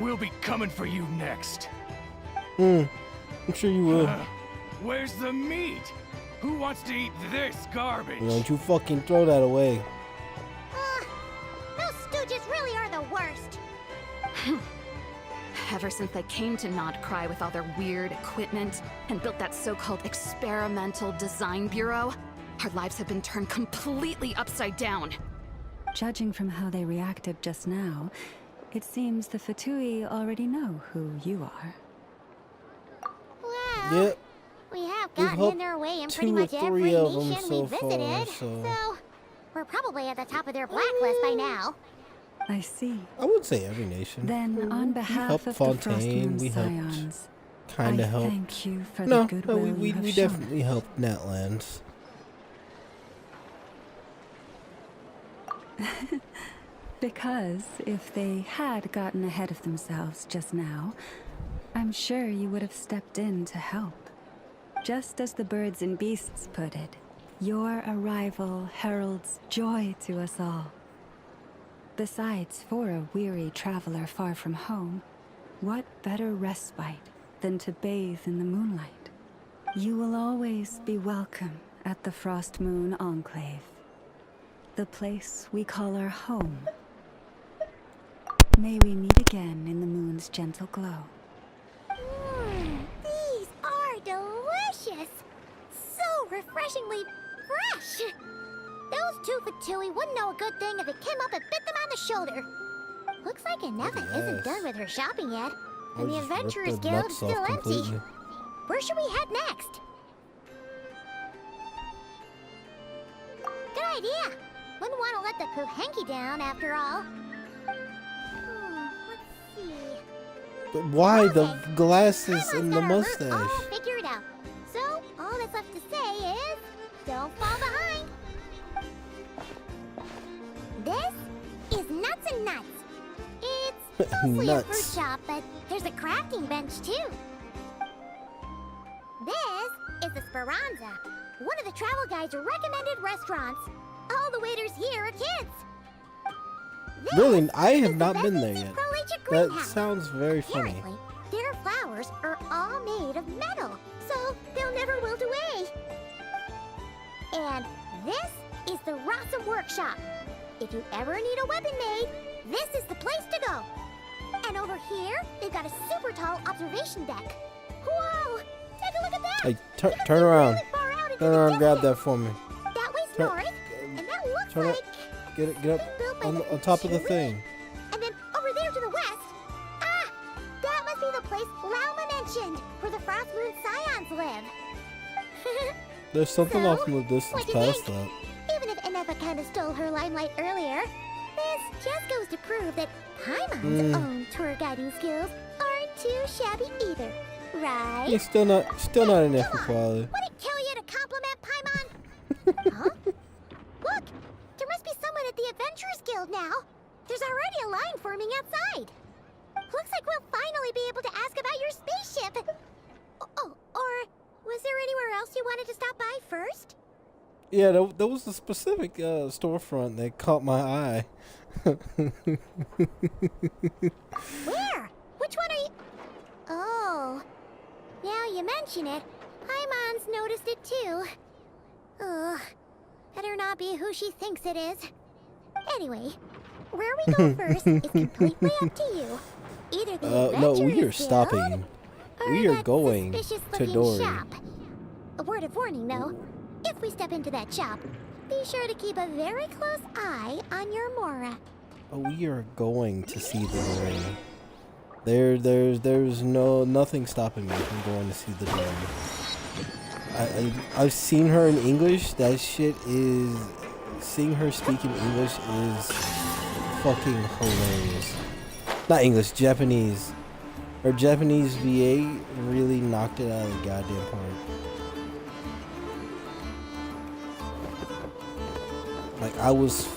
We'll be coming for you next. I'm sure you will. Where's the meat? Who wants to eat this garbage? Don't you fucking throw that away. Those stooges really are the worst. Ever since they came to Nodcry with all their weird equipment and built that so-called experimental design bureau, our lives have been turned completely upside down. Judging from how they reacted just now, it seems the Fatui already know who you are. Well, Yep. we have We've gotten helped in their way in 2 pretty or much 3 every of them nation so we visited, far, so we're probably at the top of their blacklist by now. I see. I would say every nation. Then, on behalf helped of the Frost Fontaine, Moon we helped Scions, Kinda I helped. thank you for No, the goodwill we you have shown definitely helped Natlands. Because if they had gotten ahead of themselves just now, I'm sure you would have stepped in to help. Just as the birds and beasts put it, your arrival heralds joy to us all. Besides, for a weary traveler far from home, what better respite than to bathe in the moonlight? You will always be welcome at the Frost Moon Enclave, the place we call our home. May we meet again in the moon's gentle glow. These are delicious! So refreshingly fresh! Those two Fatui wouldn't know a good thing if it came up and bit them on the shoulder. Looks like Anefa isn't Yes. done with her shopping yet, I and the just ripped Adventurers their Guild's nuts off still empty. completely. Where should we head next? Good idea! Wouldn't want to let the Kuhenki down after all. Let's see. But why the Okay, glasses Paimon's and the got our route mustache? all figured out. So, all that's left to say is, don't fall behind. This is Nuts and Nuts. It's mostly a fruit Nuts. shop, but there's a crafting bench too. This is the Speranza, one of the travel guide's recommended restaurants. All the waiters here are kids. This Really, I is have the not been there Betsy yet. Pro-Agent That Greenhouse. sounds very funny. Apparently, their flowers are all made of metal, so they'll never wilt away. And this is the Rossum Workshop. If you ever need a weapon made, this is the place to go. And over here, they've got a super tall observation deck. Whoa! Take a look at that! Hey, You can turn see around. really far out into Turn the around and grab distance. that for me. That way's Turn- north, and that looks turn it- like Get up built by on, the on top of the Chewie. thing. And then over there to the west, that must be the place Lauma mentioned, where the Frost Moon Scions live. There's something So, off in the distance what do you past think? that. Even if Anefa kind of stole her limelight earlier, this just goes to prove that Paimon's own tour guiding skills aren't too shabby either, right? It's still not an epic quality. Would it kill you to compliment Paimon? Huh? Look, there must be someone at the Adventurers Guild now. There's already a line forming outside. Looks like we'll finally be able to ask about your spaceship. Oh, or was there anywhere else you wanted to stop by first? Yeah, there was a specific storefront that caught my eye. Where? Which one are you? Oh, now you mention it, Paimon's noticed it too. Ugh, better not be who she thinks it is. Anyway, where we go first is completely up to you. Either the No, adventure we are is stopping. or We are that going to suspicious-looking Dory. shop. A word of warning, though. If we step into that shop, be sure to keep a very close eye on your Mora. We are going to see the Dory. There's nothing stopping me from going to see the Dory. I've seen her in English. That shit is... Seeing her speak in English is fucking hilarious. Not English, Japanese. Her Japanese VA really knocked it out of the goddamn park. Like, I was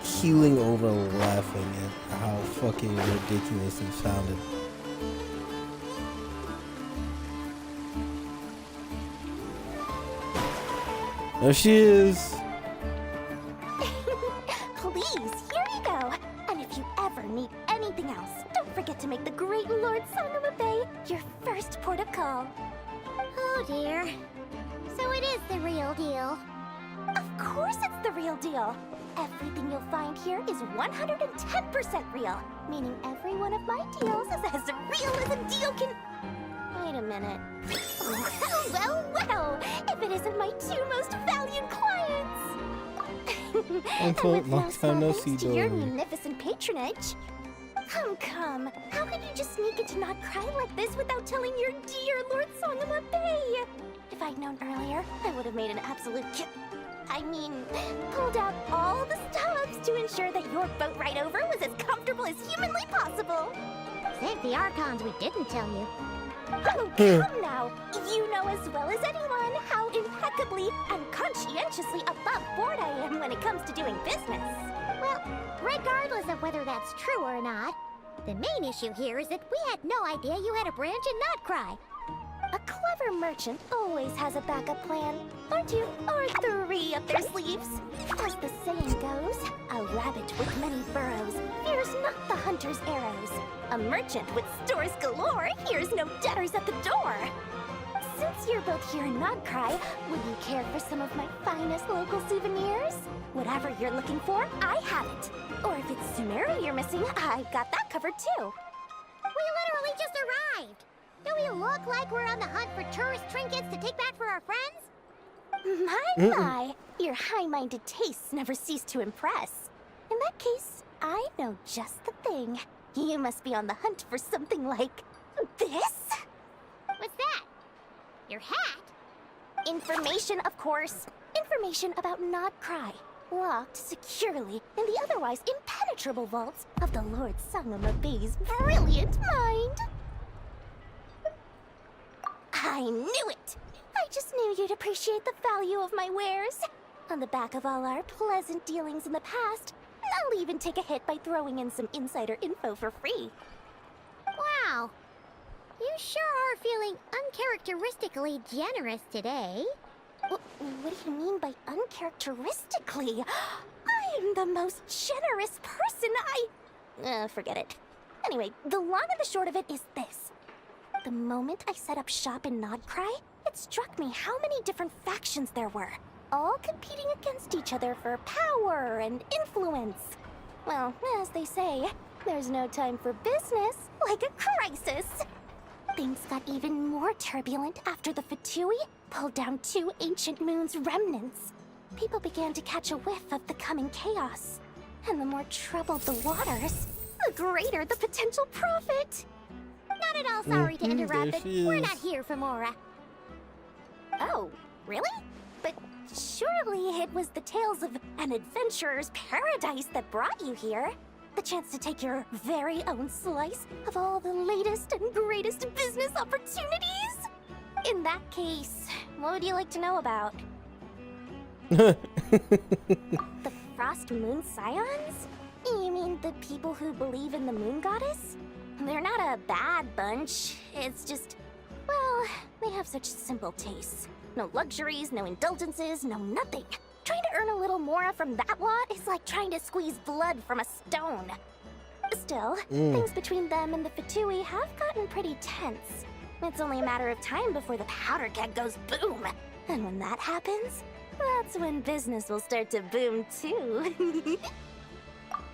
keeling over laughing at how fucking ridiculous it sounded. There she is. Please, here you go. And if you ever need anything else, don't forget to make the great Lord Sangama Bay your first port of call. Oh dear. So it is the real deal. Of course it's the real deal. Everything you'll find here is 110% real, meaning every one of my deals is as real as a deal can... Wait a minute. Well, if it isn't my two most valued clients. And with Long time no see, to your Dory. munificent patronage. Come. How could you just sneak into Not Cry like this without telling your dear Lord Sangama Bay? If I'd known earlier, I would have made an absolute pulled out all the stops to ensure that your boat ride over was as comfortable as humanly possible. Thank the Archons we didn't tell you. Oh, come now! You know as well as anyone how impeccably and conscientiously above board I am when it comes to doing business. Well, regardless of whether that's true or not, the main issue here is that we had no idea you had a branch in Not Cry. A clever merchant always has a backup plan, or two, or three up their sleeves. As the saying goes, a rabbit with many burrows fears not the hunter's arrows. A merchant with stores galore hears no debtors at the door. Since you're both here in Not Cry, would you care for some of my finest local souvenirs? Whatever you're looking for, I have it. Or if it's Sumeru you're missing, I've got that covered too. We literally just arrived. Do we look like we're on the hunt for tourist trinkets to take back for our friends? My, your high-minded tastes never cease to impress. In that case, I know just the thing. You must be on the hunt for something like this? What's that? Your hat? Information, of course. Information about Not Cry, locked securely in the otherwise impenetrable vaults of the Lord Sangama Bay's brilliant mind. I knew it! I just knew you'd appreciate the value of my wares. On the back of all our pleasant dealings in the past, I'll even take a hit by throwing in some insider info for free. Wow. You sure are feeling uncharacteristically generous today. What do you mean by uncharacteristically? I am the most generous person forget it. Anyway, the long and the short of it is this. The moment I set up shop in Not Cry, it struck me how many different factions there were, all competing against each other for power and influence. Well, as they say, there's no time for business like a crisis. Things got even more turbulent after the Fatui pulled down 2 ancient moon's remnants. People began to catch a whiff of the coming chaos. And the more troubled the waters, the greater the potential profit. Not at all sorry to interrupt, but we're not here for Mora. Oh, really? But surely it was the tales of an adventurer's paradise that brought you here. The chance to take your very own slice of all the latest and greatest business opportunities? In that case, what would you like to know about? The Frost Moon Scions? You mean the people who believe in the Moon Goddess? They're not a bad bunch. It's just, well, they have such simple tastes. No luxuries, no indulgences, no nothing. Trying to earn a little more from that lot is like trying to squeeze blood from a stone. Still, things between them and the Fatui have gotten pretty tense. It's only a matter of time before the powder keg goes boom. And when that happens, that's when business will start to boom too.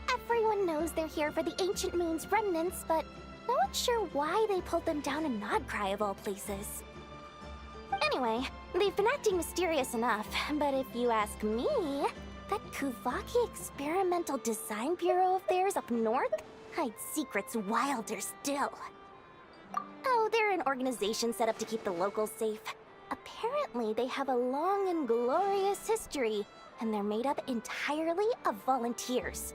At Everyone knows they're here for the Ancient Moon's remnants, but no one's sure why they pulled them down in Nodcry of all places. Anyway, they've been acting mysterious enough, but if you ask me, that Kuvaki Experimental Design Bureau of theirs up north hides secrets wilder still. Oh, they're an organization set up to keep the locals safe. Apparently, they have a long and glorious history, and they're made up entirely of volunteers.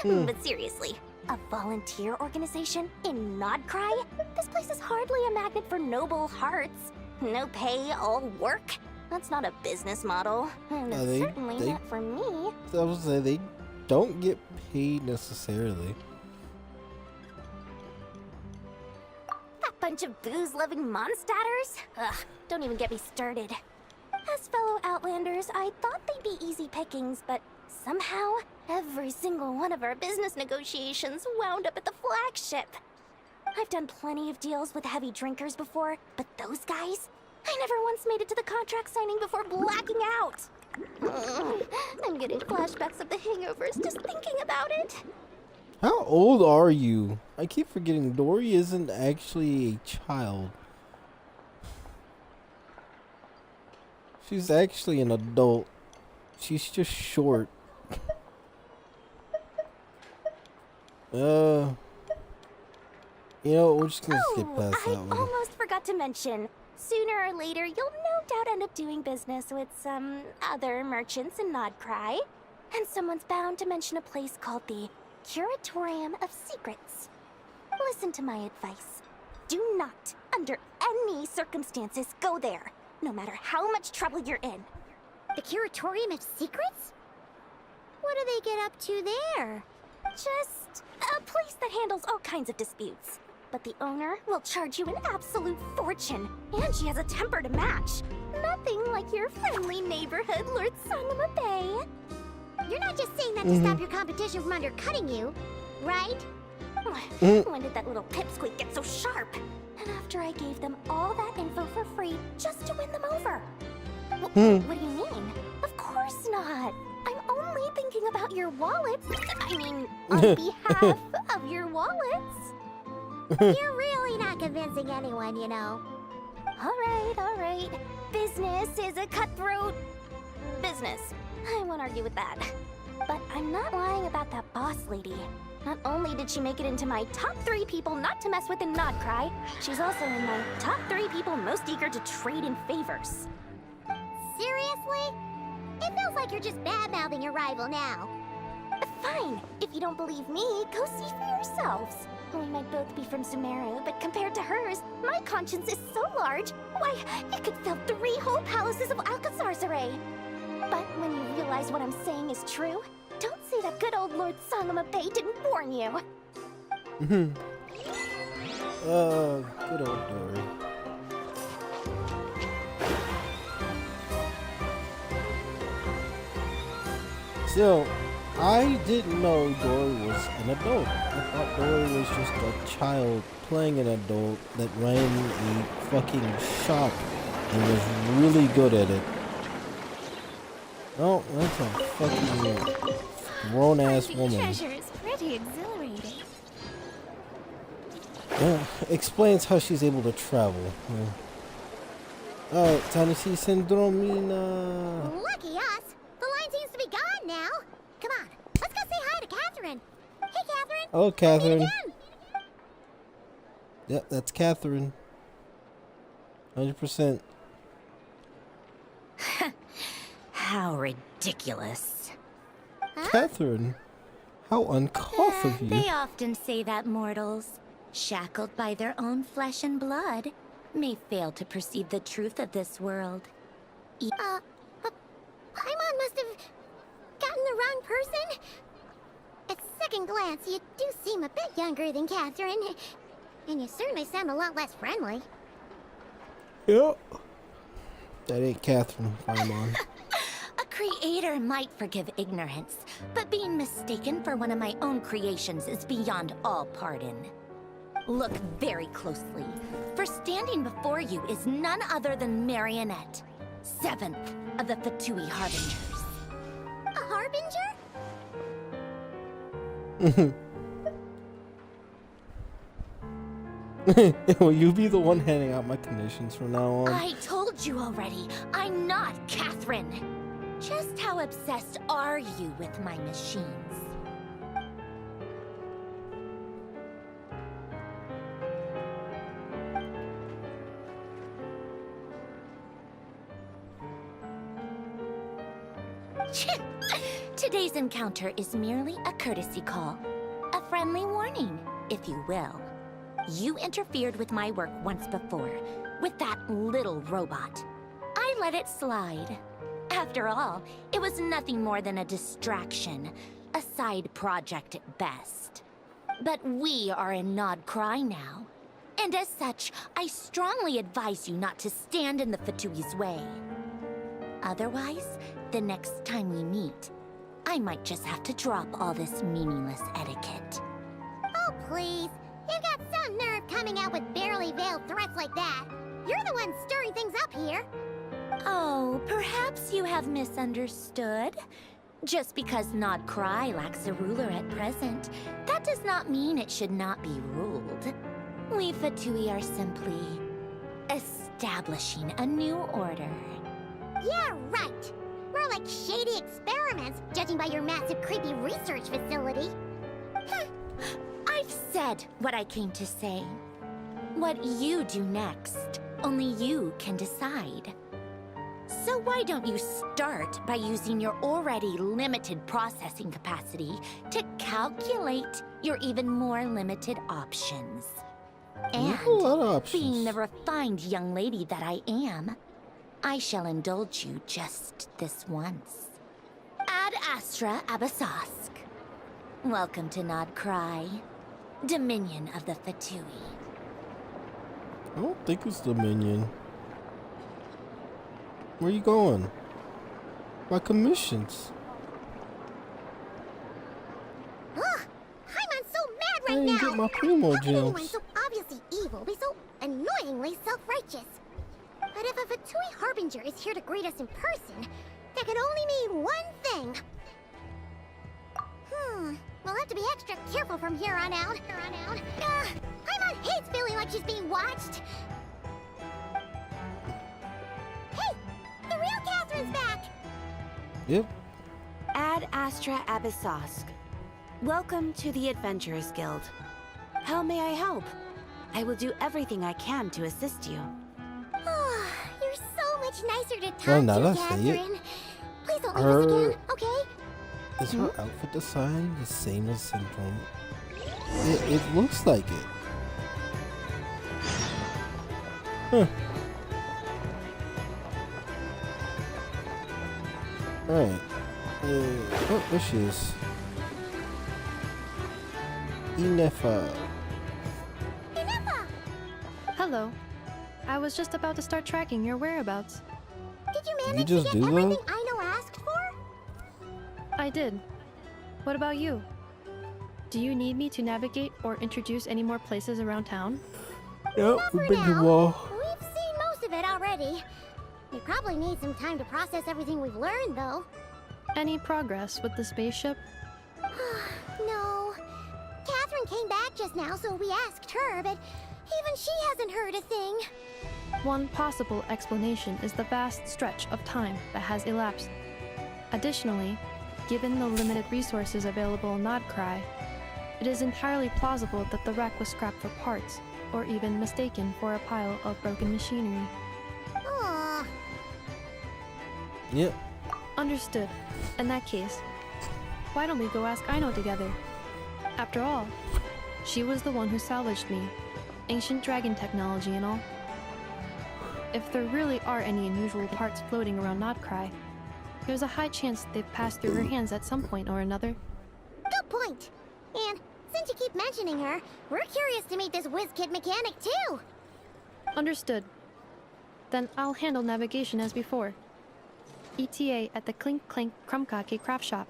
But seriously, a volunteer organization in Nodcry? This place is hardly a magnet for noble hearts. No pay, all work? That's not a business model. And it's certainly not for me. I was say they don't get paid necessarily. That bunch of booze-loving monstatters? Ugh, don't even get me started. As fellow Outlanders, I thought they'd be easy pickings, but somehow, every single one of our business negotiations wound up at the flagship. I've done plenty of deals with heavy drinkers before, but those guys? I never once made it to the contract signing before blacking out. I'm getting flashbacks of the hangovers just thinking about it. How old are you? I keep forgetting Dory isn't actually a child. She's actually an adult. She's just short. You know, we're just gonna skip past that one. I almost forgot to mention. Sooner or later, you'll no doubt end up doing business with some other merchants in Nodcry. And someone's bound to mention a place called the Curatorium of Secrets. Listen to my advice. Do not, under any circumstances, go there, no matter how much trouble you're in. The Curatorium of Secrets? What do they get up to there? Just a place that handles all kinds of disputes. But the owner will charge you an absolute fortune, and she has a temper to match. Nothing like your friendly neighborhood Lord Sangama Bay. You're not just saying that to stop your competition from undercutting you, right? When did that little pipsqueak get so sharp? And after I gave them all that info for free just to win them over. What do you mean? Of course not. I'm only thinking about your wallets. I mean, on behalf of your wallets. You're really not convincing anyone, you know. All right. Business is a cutthroat business. I won't argue with that. But I'm not lying about that boss lady. Not only did she make it into my top 3 people not to mess with in Nodcry, she's also in my top 3 people most eager to trade in favors. Seriously? It feels like you're just bad-mouthing your rival now. Fine. If you don't believe me, go see for yourselves. We might both be from Sumeru, but compared to hers, my conscience is so large, why, it could fill 3 whole palaces of Alcazar's-Array. But when you realize what I'm saying is true, don't say that good old Lord Sangama Bay didn't warn you. Good old Dory. So, I didn't know Dory was an adult. I thought Dory was just a child playing an adult that ran a fucking shop and was really good at it. Oh, that's a fucking grown-ass woman. Treasure is pretty exhilarating. Explains how she's able to travel. Alright, time to see Syndromina. Lucky us! The line seems to be gone now. Come on, let's go say hi to Catherine. Hey, Catherine. Oh, Catherine. Yep, that's Catherine. 100%. How ridiculous. Huh? Catherine, how uncouth of you. They often say that mortals, shackled by their own flesh and blood, may fail to perceive the truth of this world. Paimon must have gotten the wrong person. At second glance, you do seem a bit younger than Catherine. And you certainly sound a lot less friendly. Yep. That ain't Catherine, Paimon. A creator might forgive ignorance, but being mistaken for one of my own creations is beyond all pardon. Look very closely, for standing before you is none other than Marionette, 7th of the Fatui Harbingers. A harbinger? Will you be the one handing out my commissions from now on? I told you already, I'm not Catherine. Just how obsessed are you with my machines? Today's encounter is merely a courtesy call. A friendly warning, if you will. You interfered with my work once before, with that little robot. I let it slide. After all, it was nothing more than a distraction, a side project at best. But we are in Nod Cry now. And as such, I strongly advise you not to stand in the Fatui's way. Otherwise, the next time we meet, I might just have to drop all this meaningless etiquette. Oh, please. You've got some nerve coming out with barely veiled threats like that. You're the one stirring things up here. Oh, perhaps you have misunderstood. Just because Nod Cry lacks a ruler at present, that does not mean it should not be ruled. We Fatui are simply establishing a new order. Yeah, right. We're like shady experiments, judging by your massive creepy research facility. I've said what I came to say. What you do next, only you can decide. So why don't you start by using your already limited processing capacity to calculate your even more limited options? And being the refined young lady that I am, I shall indulge you just this once. Ad Astra Abasask. Welcome to Nod Cry, Dominion of the Fatui. I don't think it's Dominion. Where you going? My commissions. Ugh! Paimon's so mad I right didn't now! get my primo How can anyone gems. so obviously evil be so annoyingly self-righteous? But if a Fatui Harbinger is here to greet us in person, that can only mean one thing. We'll have to be extra careful from here on out. Paimon hates feeling like she's being watched. Hey! The real Catherine's back! Yep. Ad Astra Abyssosque. Welcome to the Adventurers Guild. How may I help? I will do everything I can to assist you. You're so much nicer to talk Well, now to, that I see it. Catherine. Please don't leave us again, okay? Is her outfit design the same as Syndrome? It looks like it. Huh. Alright. Oh, there she is. Inefa. Hello. I was just about to start tracking your whereabouts. Did you You manage just to get do that? everything Aino asked for? I did. What about you? Do you need me to navigate or introduce any more places around town? Yep, we've been to the wall. We've seen most of it already. We probably need some time to process everything we've learned, though. Any progress with the spaceship? No. Catherine came back just now, so we asked her, but even she hasn't heard a thing. One possible explanation is the vast stretch of time that has elapsed. Additionally, given the limited resources available in Nod Cry, it is entirely plausible that the wreck was scrapped for parts, or even mistaken for a pile of broken machinery. Aw. Yep. Understood. In that case, why don't we go ask Aino together? After all, she was the one who salvaged me. Ancient dragon technology and all. If there really are any unusual parts floating around Nod Cry, there's a high chance they've passed through her hands at some point or another. Good point. And since you keep mentioning her, we're curious to meet this whiz-kid mechanic, too. Understood. Then I'll handle navigation as before. ETA at the Clink Clank Krumkake craft shop.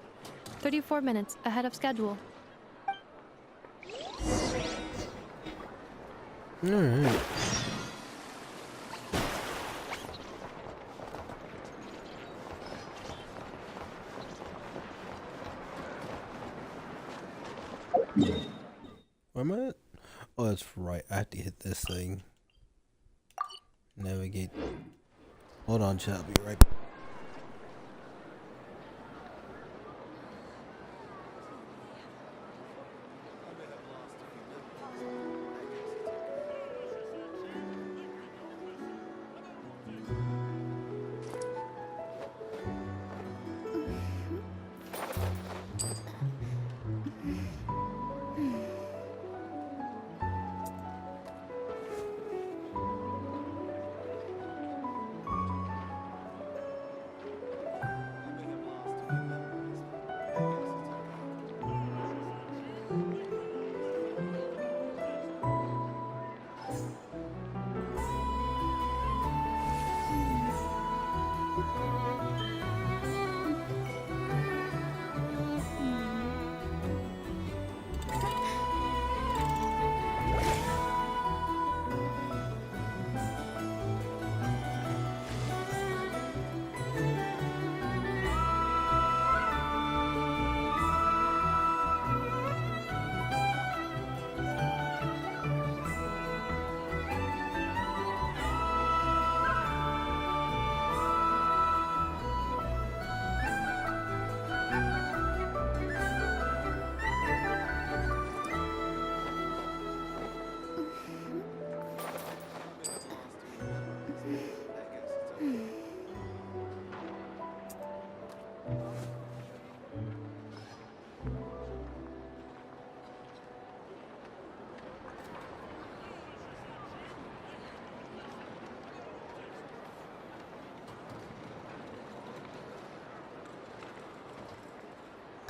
34 minutes ahead of schedule. Alright. Where am I at? Oh, that's right. I have to hit this thing. Navigate. Hold on, chat. I'll be right back.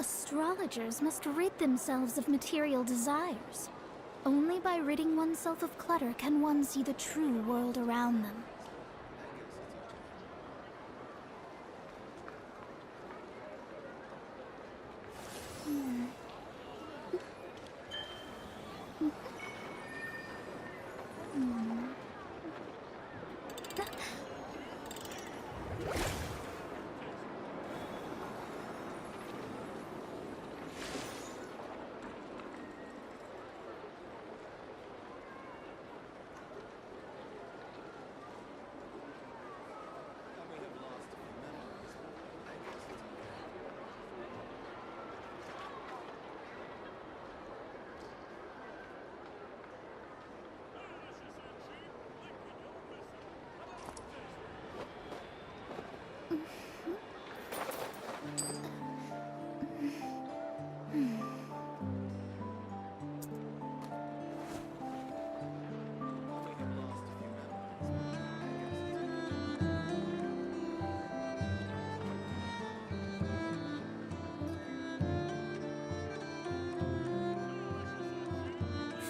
Astrologers must rid themselves of material desires. Only by ridding oneself of clutter can one see the true world around them.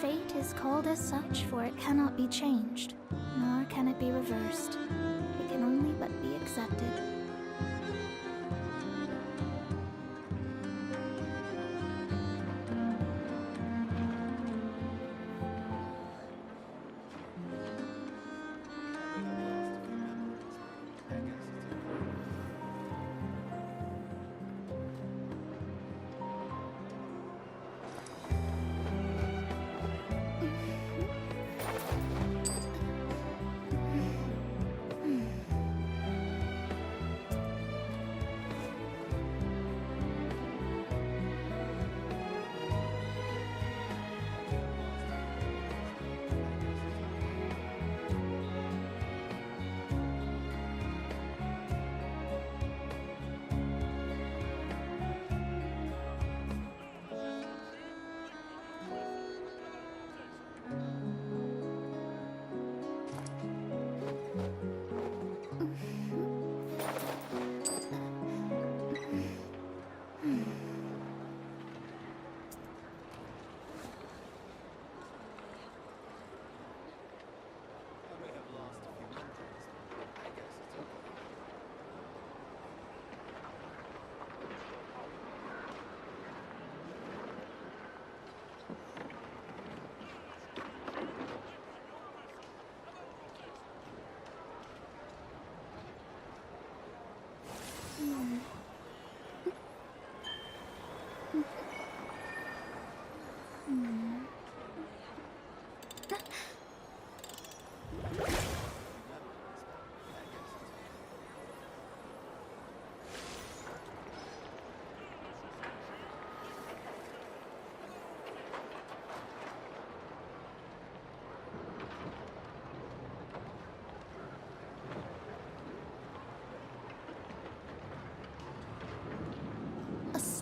Fate is called as such, for it cannot be changed, nor can it be reversed. It can only but be accepted.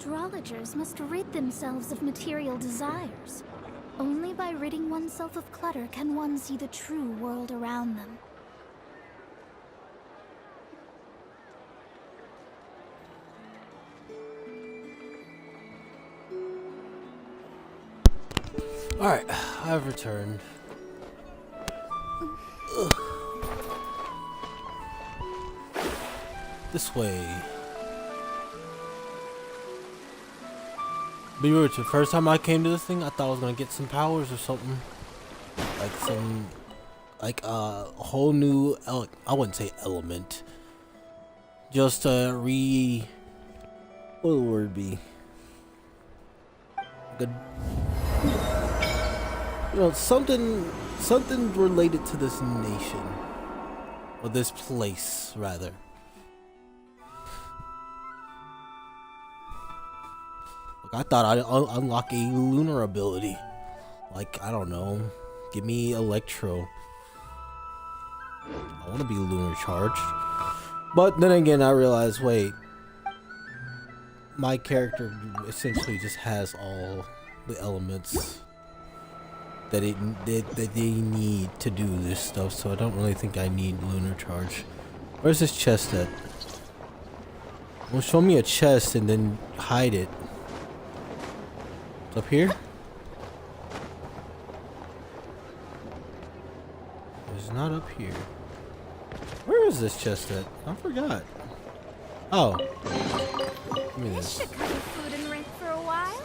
astrologers must rid themselves of material desires. Only by ridding oneself of clutter can one see the true world around them. Alright, I've returned. Ugh. This way. Be rude, the first time I came to this thing, I thought I was gonna get some powers or something. Like a whole new, I wouldn't say element. Just what would the word be? Good. You know, something related to this nation. Or this place, rather. Look, I thought I'd unlock a lunar ability. Like, I don't know. Give me Electro. I want to be lunar charged. But then again, I realized, wait. My character essentially just has all the elements that they need to do this stuff, so I don't really think I need lunar charge. Where's this chest at? Well, show me a chest and then hide it. It's up here? It's not up here. Where is this chest at? I forgot. Oh. Give me this. Should cover food and rent for a while.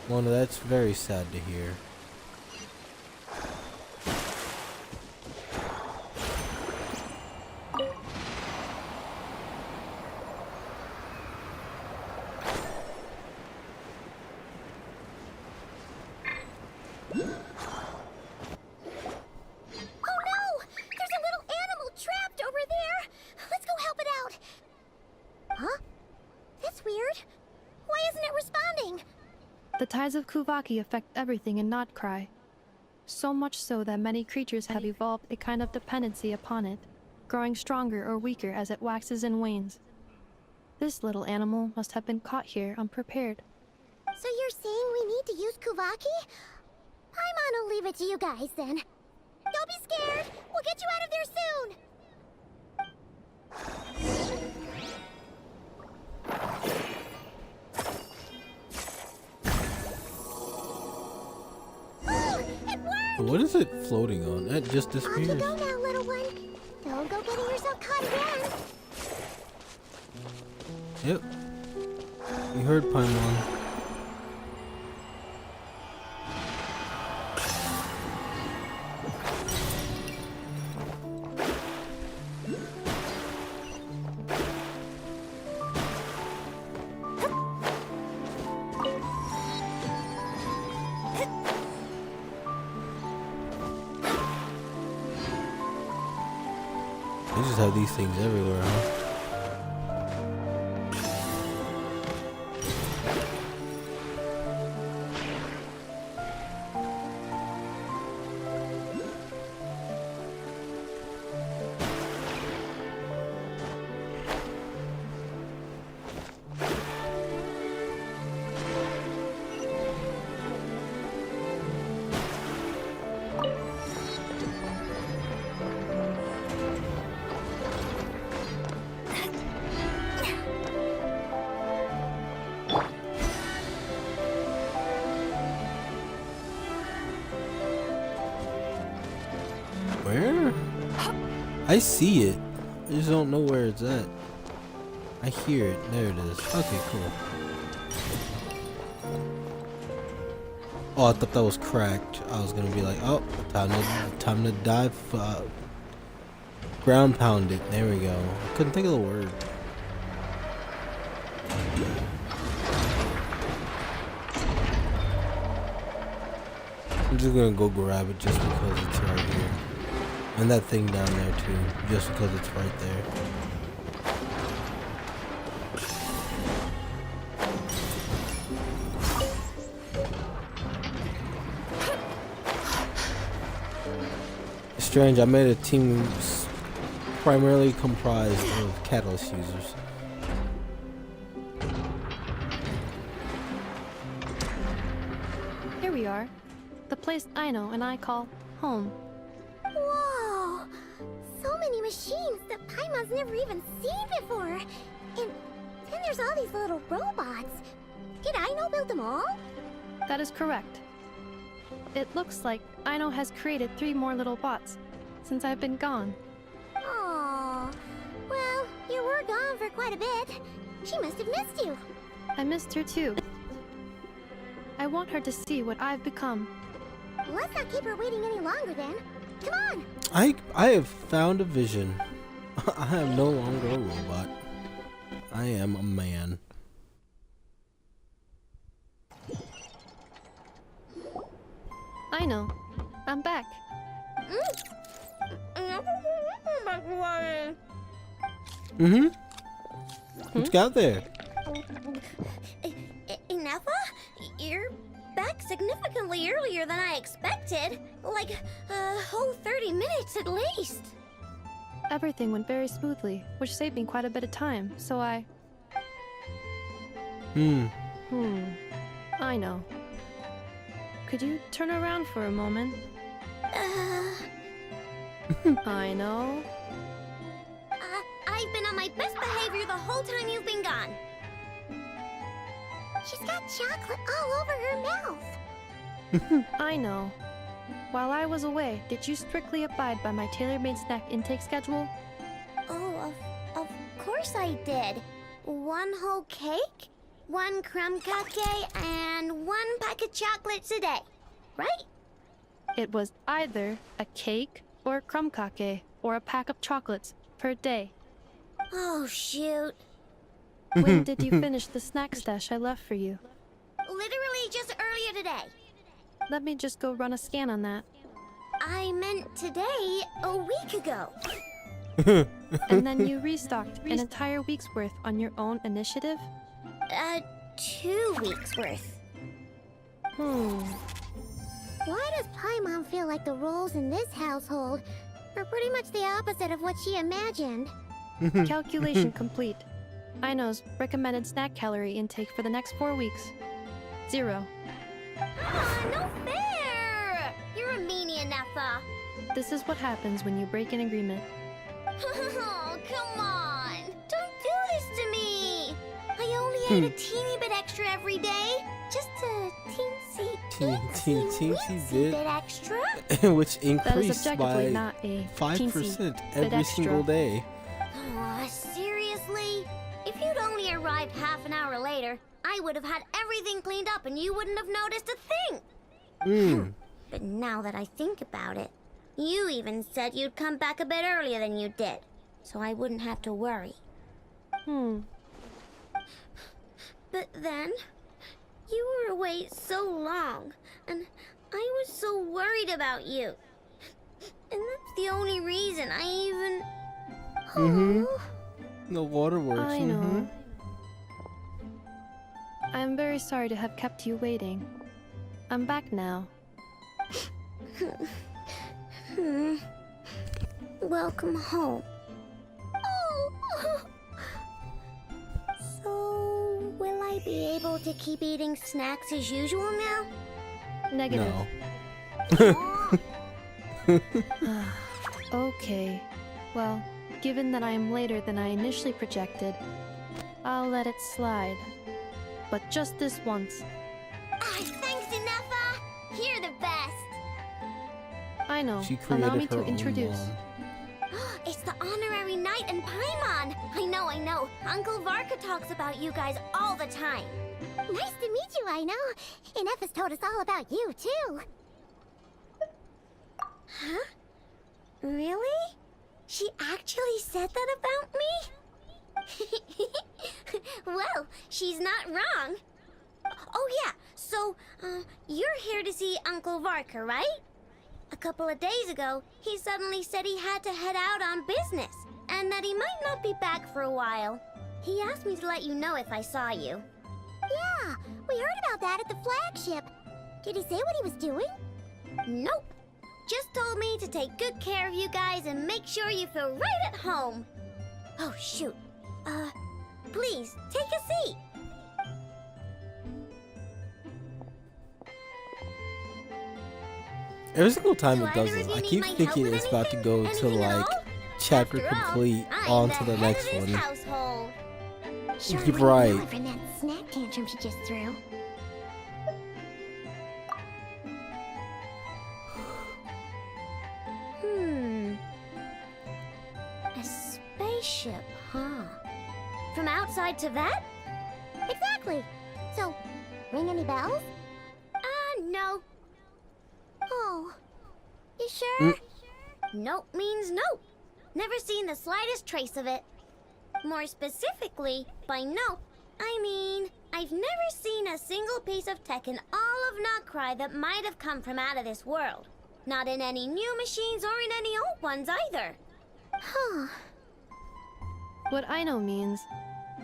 Well, no, that's very sad to hear. The tides of Kuvaki affect everything in Notcry. So much so that many creatures have evolved a kind of dependency upon it, growing stronger or weaker as it waxes and wanes. This little animal must have been caught here unprepared. So you're saying we need to use Kuvaki? Paimon will leave it to you guys then. Don't be scared! We'll get you out of there soon! What is it floating on? That just disappears. Off you go now, little one. Don't go getting yourself caught again. Yep. You heard Paimon. They just have these things everywhere, huh? Where? I see it. I just don't know where it's at. I hear it. There it is. Okay, cool. Oh, I thought that was cracked. I was gonna be like, oh, time to dive, ground pound it. There we go. I couldn't think of the word. I'm just gonna go grab it just because it's right here. And that thing down there too, just because it's right there. It's strange, I made a team primarily comprised of catalyst users. we are. The place Aino and I call home. Whoa! So many machines that Paimon's never even seen before. And then there's all these little robots. Did Aino build them all? That is correct. It looks like Aino has created 3 more little bots since I've been gone. Aww. Well, you were gone for quite a bit. She must have missed you. I missed her too. I want her to see what I've become. Let's not keep her waiting any longer then. Come on! I have found a vision. I am no longer a robot. I am a man. Aino, I'm back. Mm-hmm. What you got there? Ineffa? You're back significantly earlier than I expected. Like a whole 30 minutes at least. Everything went very smoothly, which saved me quite a bit of time, so I... I know. Could you turn around for a moment? I know. I've been on my best behavior the whole time you've been gone. She's got chocolate all over her mouth. I know. While I was away, did you strictly abide by my tailor-made snack intake schedule? Oh, of course I did. 1 whole cake, 1 crumb cupcake, and 1 pack of chocolates a day, right? It was either a cake or a crumb cake or a pack of chocolates per day. Oh, shoot. When did you finish the snack stash I left for you? Literally just earlier today. Let me just go run a scan on that. I meant today, a week ago. And then you restocked an entire week's worth on your own initiative? 2 weeks worth. Why does Paimon feel like the roles in this household are pretty much the opposite of what she imagined? Calculation complete. Aino's recommended snack calorie intake for the next 4 weeks. 0. No fair! You're a meanie, Ineffa. This is what happens when you break an agreement. Oh, come on! Don't do this to me! I only ate a teeny bit extra every day. Just a teensy bit extra. Which increased by not a 5% every single day. Aw, seriously? If you'd only arrived half an hour later, I would have had everything cleaned up and you wouldn't have noticed a thing. But now that I think about it, you even said you'd come back a bit earlier than you did, so I wouldn't have to worry. But then, you were away so long, and I was so worried about you. And that's the only reason I even... The waterworks. I know. I'm very sorry to have kept you waiting. I'm back now. Welcome home. Oh. So, will I be able to keep eating snacks as usual now? Negative. No. Okay. Well, given that I am later than I initially projected, I'll let it slide. But just this once. Thanks, Ineffa! You're the best! I know. She created Allow me her to own introduce. Mom. It's the honorary knight and Paimon! I know. Uncle Varka talks about you guys all the time. Nice to meet you, I know. Ineffa's told us all about you, too. Huh? Really? She actually said that about me? Well, she's not wrong. Oh yeah, so, you're here to see Uncle Varka, right? A couple of days ago, he suddenly said he had to head out on business, and that he might not be back for a while. He asked me to let you know if I saw you. Yeah, we heard about that at the flagship. Did he say what he was doing? Nope. Just told me to take good care of you guys and make sure you feel right at home. Oh, shoot. Please, take a seat. Every single time Do it does either this, of you I need keep my help thinking with it's about to anything? go to Anything at like all? chapter After all, complete I'm on the to the head next of this one. household. Sure You're wouldn't know right. it from that snack tantrum she just threw. A spaceship, huh? From outside to that? Exactly. So, ring any bells? No. Oh. You sure? Nope means nope. Never seen the slightest trace of it. More specifically, by nope, I mean, I've never seen a single piece of tech in all of Notcry that might have come from out of this world. Not in any new machines or in any old ones either. Huh. What I know means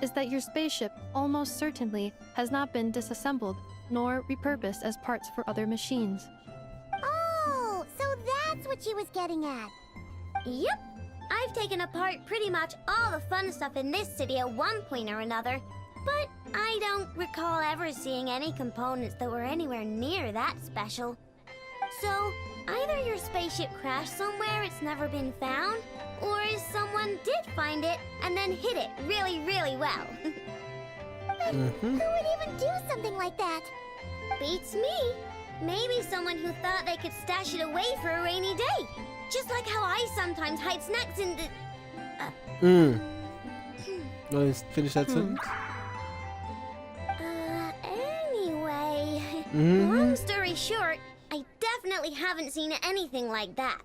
is that your spaceship almost certainly has not been disassembled nor repurposed as parts for other machines. Oh, so that's what she was getting at. Yep. I've taken apart pretty much all the fun stuff in this city at one point or another, but I don't recall ever seeing any components that were anywhere near that special. So, either your spaceship crashed somewhere it's never been found, or someone did find it and then hid it really, really well. But who would even do something like that? Beats me. Maybe someone who thought they could stash it away for a rainy day. Just like how I sometimes hide snacks in the... Let's finish that sentence. Anyway... Long story short, I definitely haven't seen anything like that.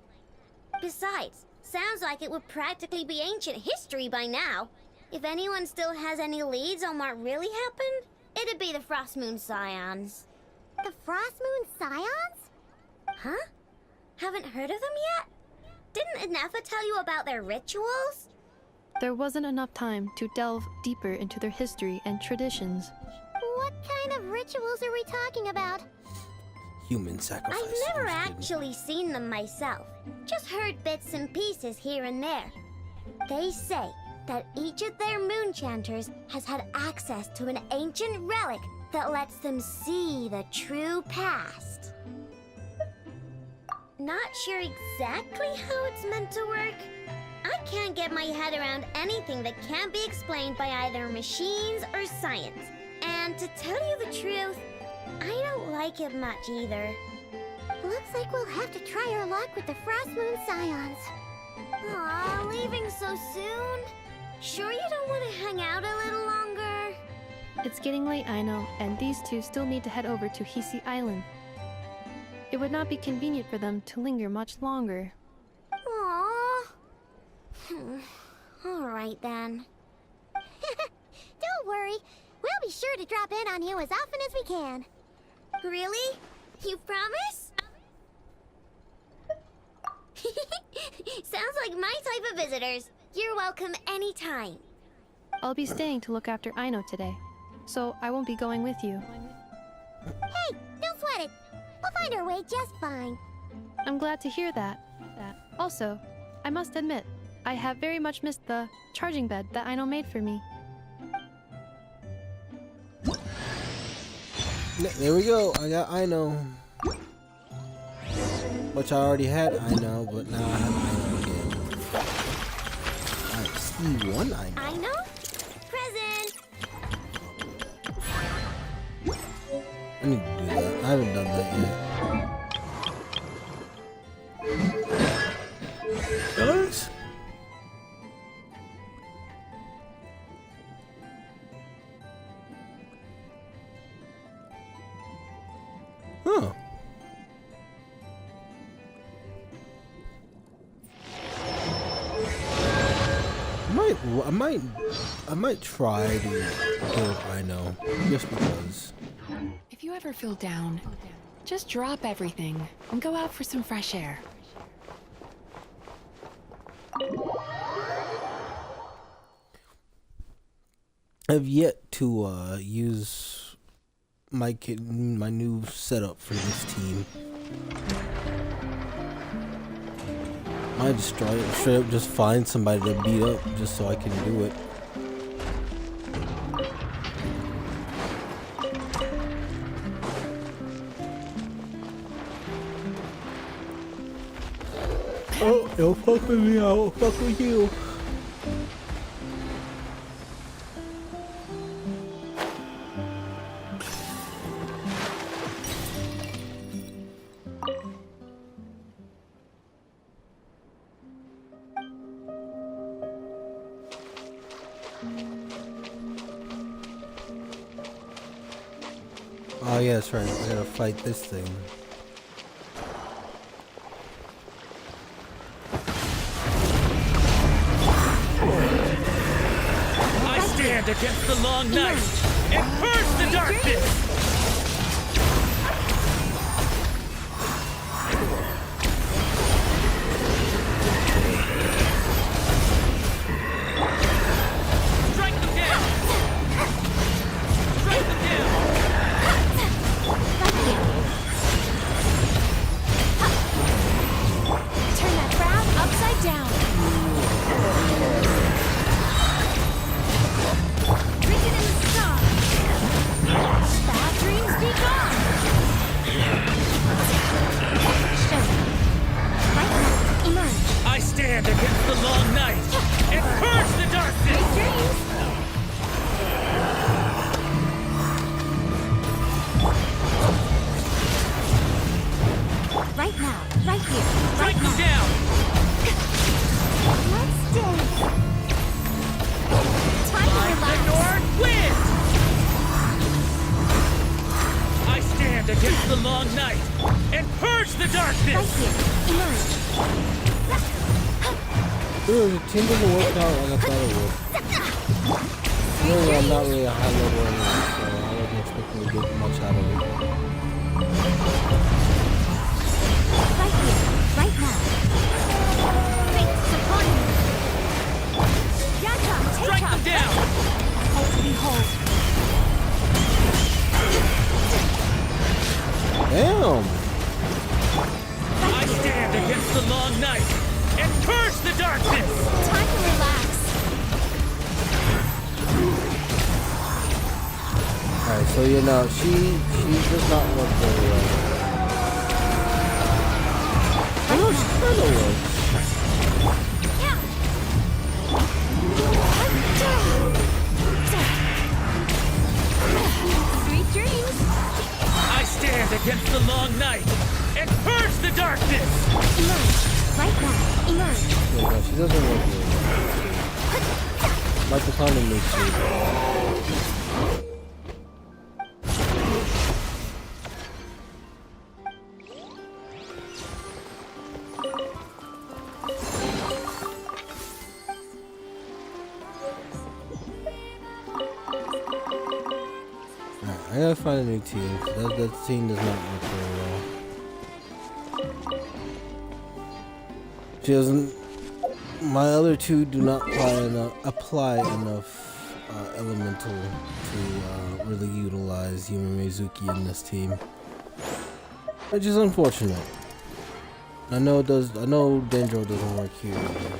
Besides, sounds like it would practically be ancient history by now. If anyone still has any leads on what really happened, it'd be the Frost Moon Scions. The Frost Moon Scions? Huh? Haven't heard of them yet? Didn't Inefa tell you about their rituals? There wasn't enough time to delve deeper into their history and traditions. What kind of rituals are we talking about? Human sacrifice. I've never actually seen them myself. Just heard bits and pieces here and there. They say that each of their moon chanters has had access to an ancient relic that lets them see the true past. Not sure exactly how it's meant to work. I can't get my head around anything that can't be explained by either machines or science. And to tell you the truth, I don't like it much either. Looks like we'll have to try our luck with the Frost Moon Scions. Aw, leaving so soon? Sure you don't want to hang out a little longer? It's getting late, I know, and these two still need to head over to Hisi Island. It would not be convenient for them to linger much longer. Aww. Alright then. Don't worry. We'll be sure to drop in on you as often as we can. Really? You promise? Sounds like my type of visitors. You're welcome anytime. I'll be staying to look after Aino today, so I won't be going with you. Hey, don't sweat it. We'll find our way just fine. I'm glad to hear that. Also, I must admit, I have very much missed the charging bed that Aino made for me. There we go. I got Aino. Which I already had Aino, but now I have Aino again. I see one Aino. Aino? Present! I need to do that. I haven't done that yet. Guys? Huh. I might try to kill Aino, just because. If you ever feel down, just drop everything and go out for some fresh air. I've yet to use my new setup for this team. Might just try it straight up, just find somebody to beat up just so I can do it. Oh, don't fuck with me, I won't fuck with you. Oh yeah, that's right. I gotta fight this thing. I stand against the long night and curse the darkness! Strike them down! Strike them down! Turn that frown upside down. Drink it in the sun. Bad dreams be gone. Right now, emerge. I stand against the long night and curse the darkness! Dreams. Right now, right here. Strike them down! Let's dance. Time to The relax. North wins! I stand against the long night and purge the Right darkness! here, emerge. Dude, the team doesn't work out like I thought it would. Really, I'm not really a high level anyway, so I wasn't expecting to get much out of it. Right here, right now. Fate supporting me. Yaka, take Strike up. them down! Hold to behold. Damn! I stand against the long night and purge the darkness! Time to relax. Alright, so you know, she does not work very well. I know she kind of works. Sweet dreams. I stand against the long night and purge the darkness! Emerge. Right now, emerge. Yeah, no, she doesn't work very well. Like the kind of makes you. I gotta find a new team. That team does not work very well. She doesn't. My other two do not apply enough elemental to really utilize Yume Mizuki in this team, which is unfortunate. I know it does. I know Dendro doesn't work here either.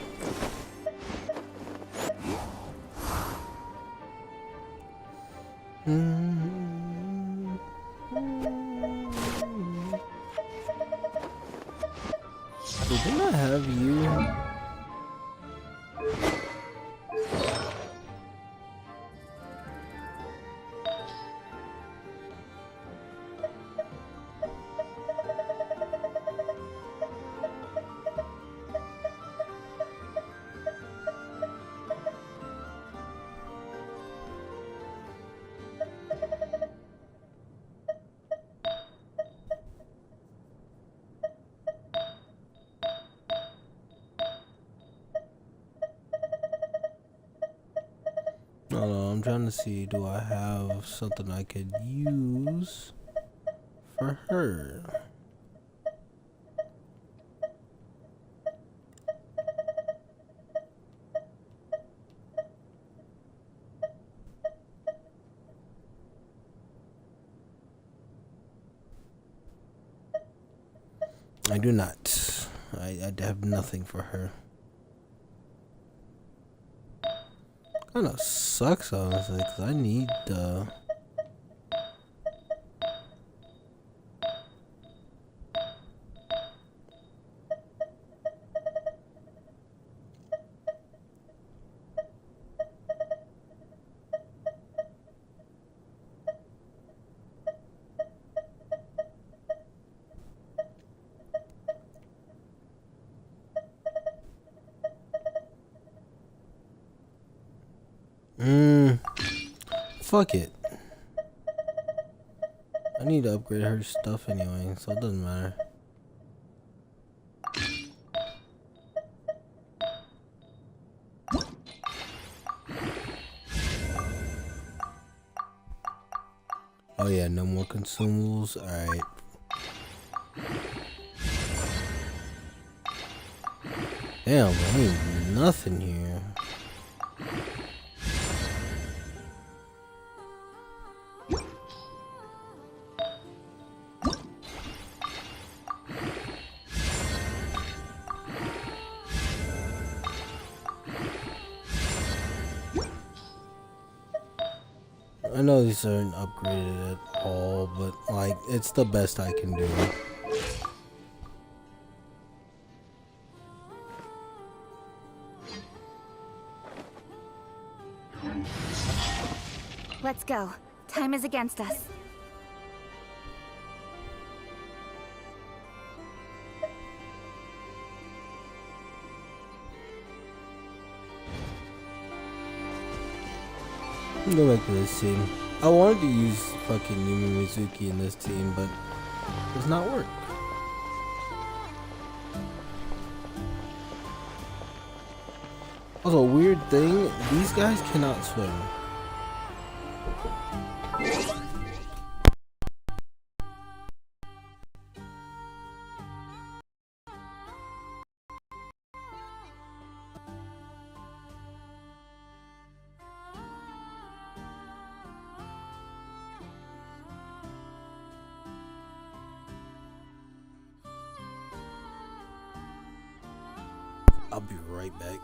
Didn't I have you? I'm trying to see, do I have something I could use for her? I do not. I have nothing for her. Kinda sucks, honestly, because I need fuck it. I need to upgrade her stuff anyway, so it doesn't matter. Oh yeah, no more consumables. Alright. Damn, there ain't nothing here. I know these aren't upgraded at all, but like, it's the best I can do. Let's go. Time is against us. Go back to this team. I wanted to use fucking Yumi Mizuki in this team, but it does not work. Also, weird thing, these guys cannot swim. I'll be right back.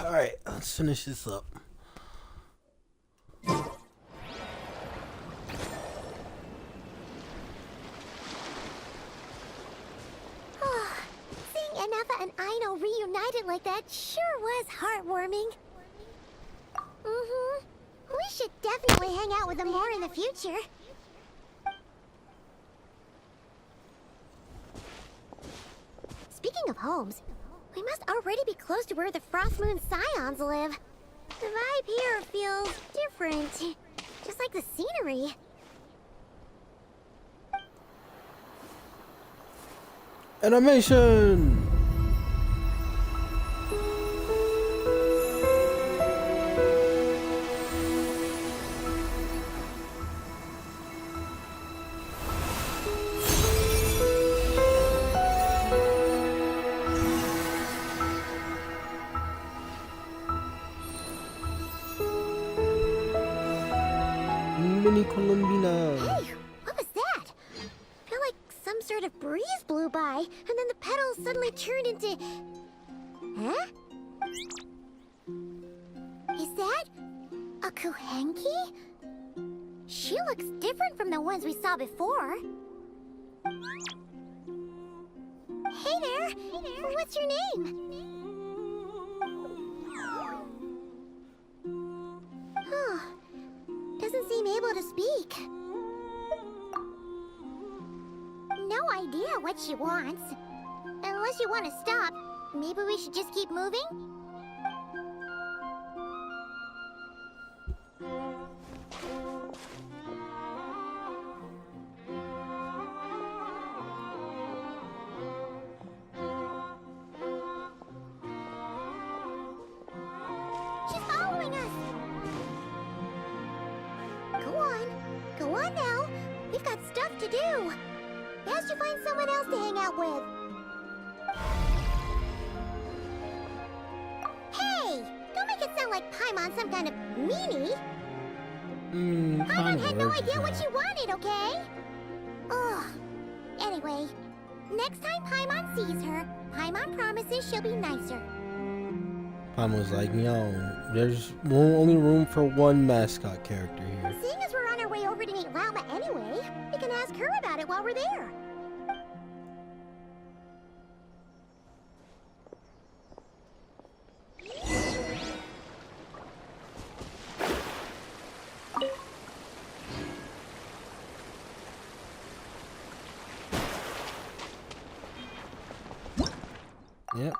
Alright, let's finish this up. Seeing Anafa and Aino reunited like that sure was heartwarming. Mm-hmm. We should definitely hang out with them more in the future. Speaking of homes, we must already be close to where the Frost Moon Scions live. The vibe here feels different, just like the scenery. Animation! Mini Columbina. Hey, what was that? I feel like some sort of breeze blew by, and then the petals suddenly turned into... Huh? Is that a Kuhenki? She looks different from the ones we saw before. Hey there! What's your name? Huh. Doesn't seem able to speak. No idea what she wants. Unless you want to stop, maybe we should just keep moving? She's following us! Go on now. We've got stuff to do. Best you find someone else to hang out with. Hey! Don't make it sound like Paimon's some kind of meanie. Paimon had no idea what she wanted, okay? Ugh. Anyway, next time Paimon sees her, Paimon promises she'll be nicer. Paimon was like, yo, there's only room for one mascot character here. Seeing as we're on our way over to meet Lauma anyway, we can ask her about it while we're there. Yep.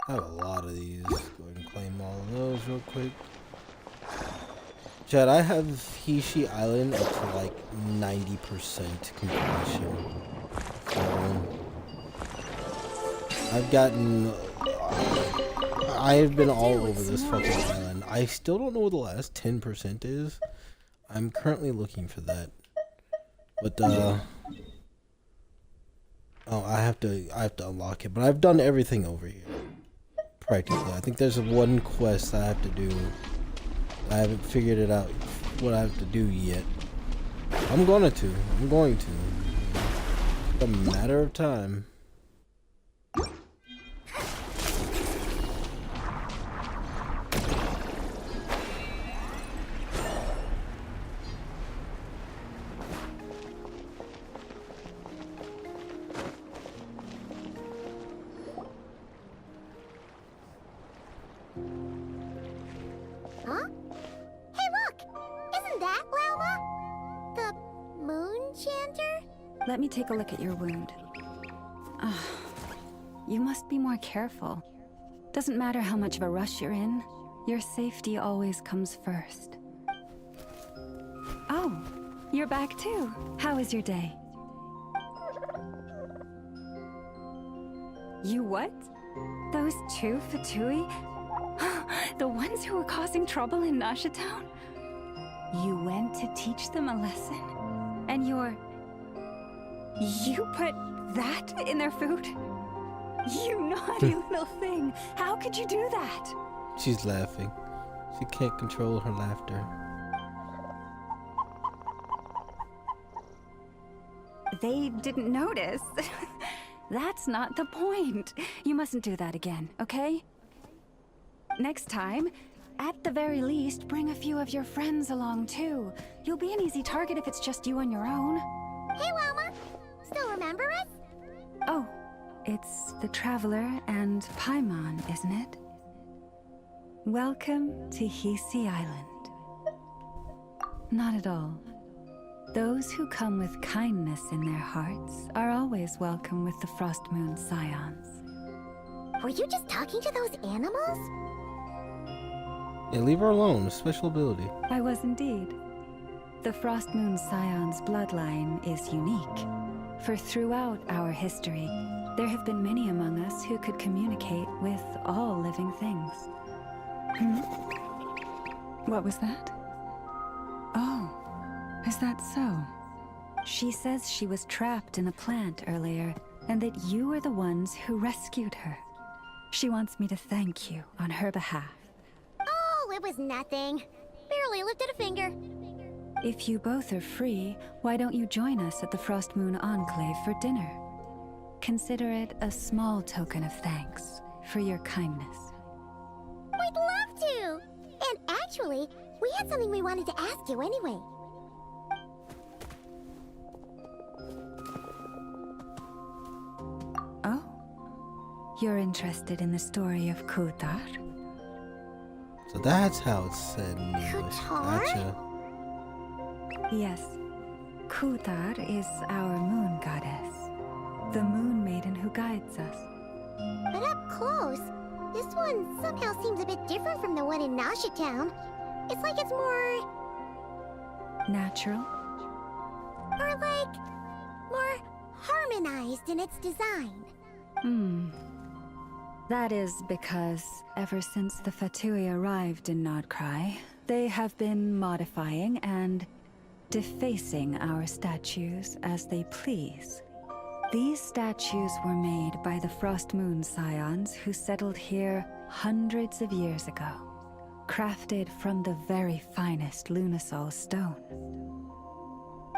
I have a lot of these. Go ahead and claim all of those real quick. Chad, I have Hishi Island up to like 90% completion. So, I've gotten... I've been all over this fucking island. I still don't know what the last 10% is. I'm currently looking for that. But, oh, I have to unlock it. But I've done everything over here. Practically. I think there's one quest I have to do. I haven't figured it out what I have to do yet. I'm going to. It's a matter of time. Huh? Hey, look! Isn't that Lauma? The moon chanter? Let me take a look at your wound. You must be more careful. Doesn't matter how much of a rush you're in, your safety always comes first. Oh, you're back too. How was your day? You what? Those two Fatui? The ones who were causing trouble in Nasha Town? You went to teach them a lesson? And you put that in their food? You naughty little thing. How could you do that? She's laughing. She can't control her laughter. They didn't notice. That's not the point. You mustn't do that again, okay? Next time, at the very least, bring a few of your friends along too. You'll be an easy target if it's just you on your own. Hey, Wilma! Still remember us? Oh, it's the Traveler and Paimon, isn't it? Welcome to Hisi Island. Not at all. Those who come with kindness in their hearts are always welcome with the Frost Moon Scions. Were you just talking to those animals? Yeah, leave her alone. Special ability. I was indeed. The Frost Moon Scion's bloodline is unique. For throughout our history, there have been many among us who could communicate with all living things. What was that? Oh, is that so? She says she was trapped in a plant earlier, and that you were the ones who rescued her. She wants me to thank you on her behalf. Oh, it was nothing. Barely lifted a finger. If you both are free, why don't you join us at the Frost Moon Enclave for dinner? Consider it a small token of thanks for your kindness. We'd love to! And actually, we had something we wanted to ask you anyway. Oh? You're interested in the story of Kutar? So that's how it's said in English. Kutar? Gotcha. Yes. Kutar is our moon goddess. The moon maiden who guides us. But up close, this one somehow seems a bit different from the one in Nasha Town. It's like it's more... Natural? Or like... more harmonized in its design. That is because ever since the Fatui arrived in Nodcry, they have been modifying and defacing our statues as they please. These statues were made by the Frost Moon Scions who settled here hundreds of years ago, crafted from the very finest Lunasol stone.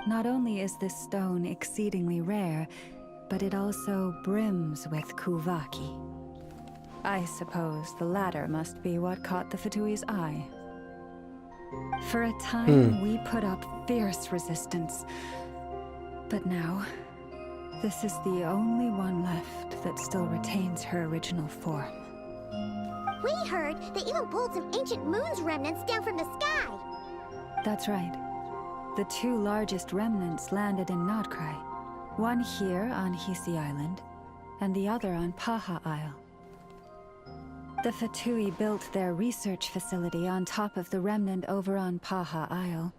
Not only is this stone exceedingly rare, but it also brims with Kuvaki. I suppose the latter must be what caught the Fatui's eye. For a time, we put up fierce resistance. But now, this is the only one left that still retains her original form. We heard they even pulled some ancient moon's remnants down from the sky. That's right. The two largest remnants landed in Nodcry. One here on Hisi Island, and the other on Paha Isle. The Fatui built their research facility on top of the remnant over on Paha Isle.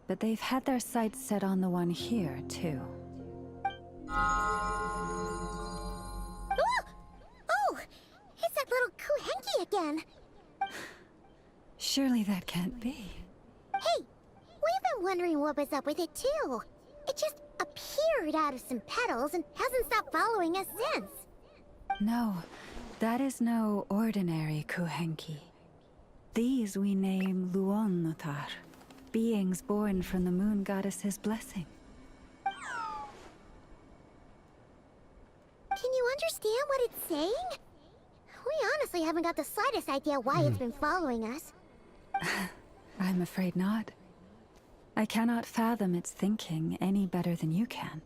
But they've had their sights set on the one here, too. Oh! It's that little Kuhenki again! Surely that can't be. Hey! We've been wondering what was up with it, too. It just appeared out of some petals and hasn't stopped following us since. No, that is no ordinary Kuhenki. These we name Luonnotar, beings born from the moon goddess's blessing. Can you understand what it's saying? We honestly haven't got the slightest idea why it's been following us. I'm afraid not. I cannot fathom its thinking any better than you can.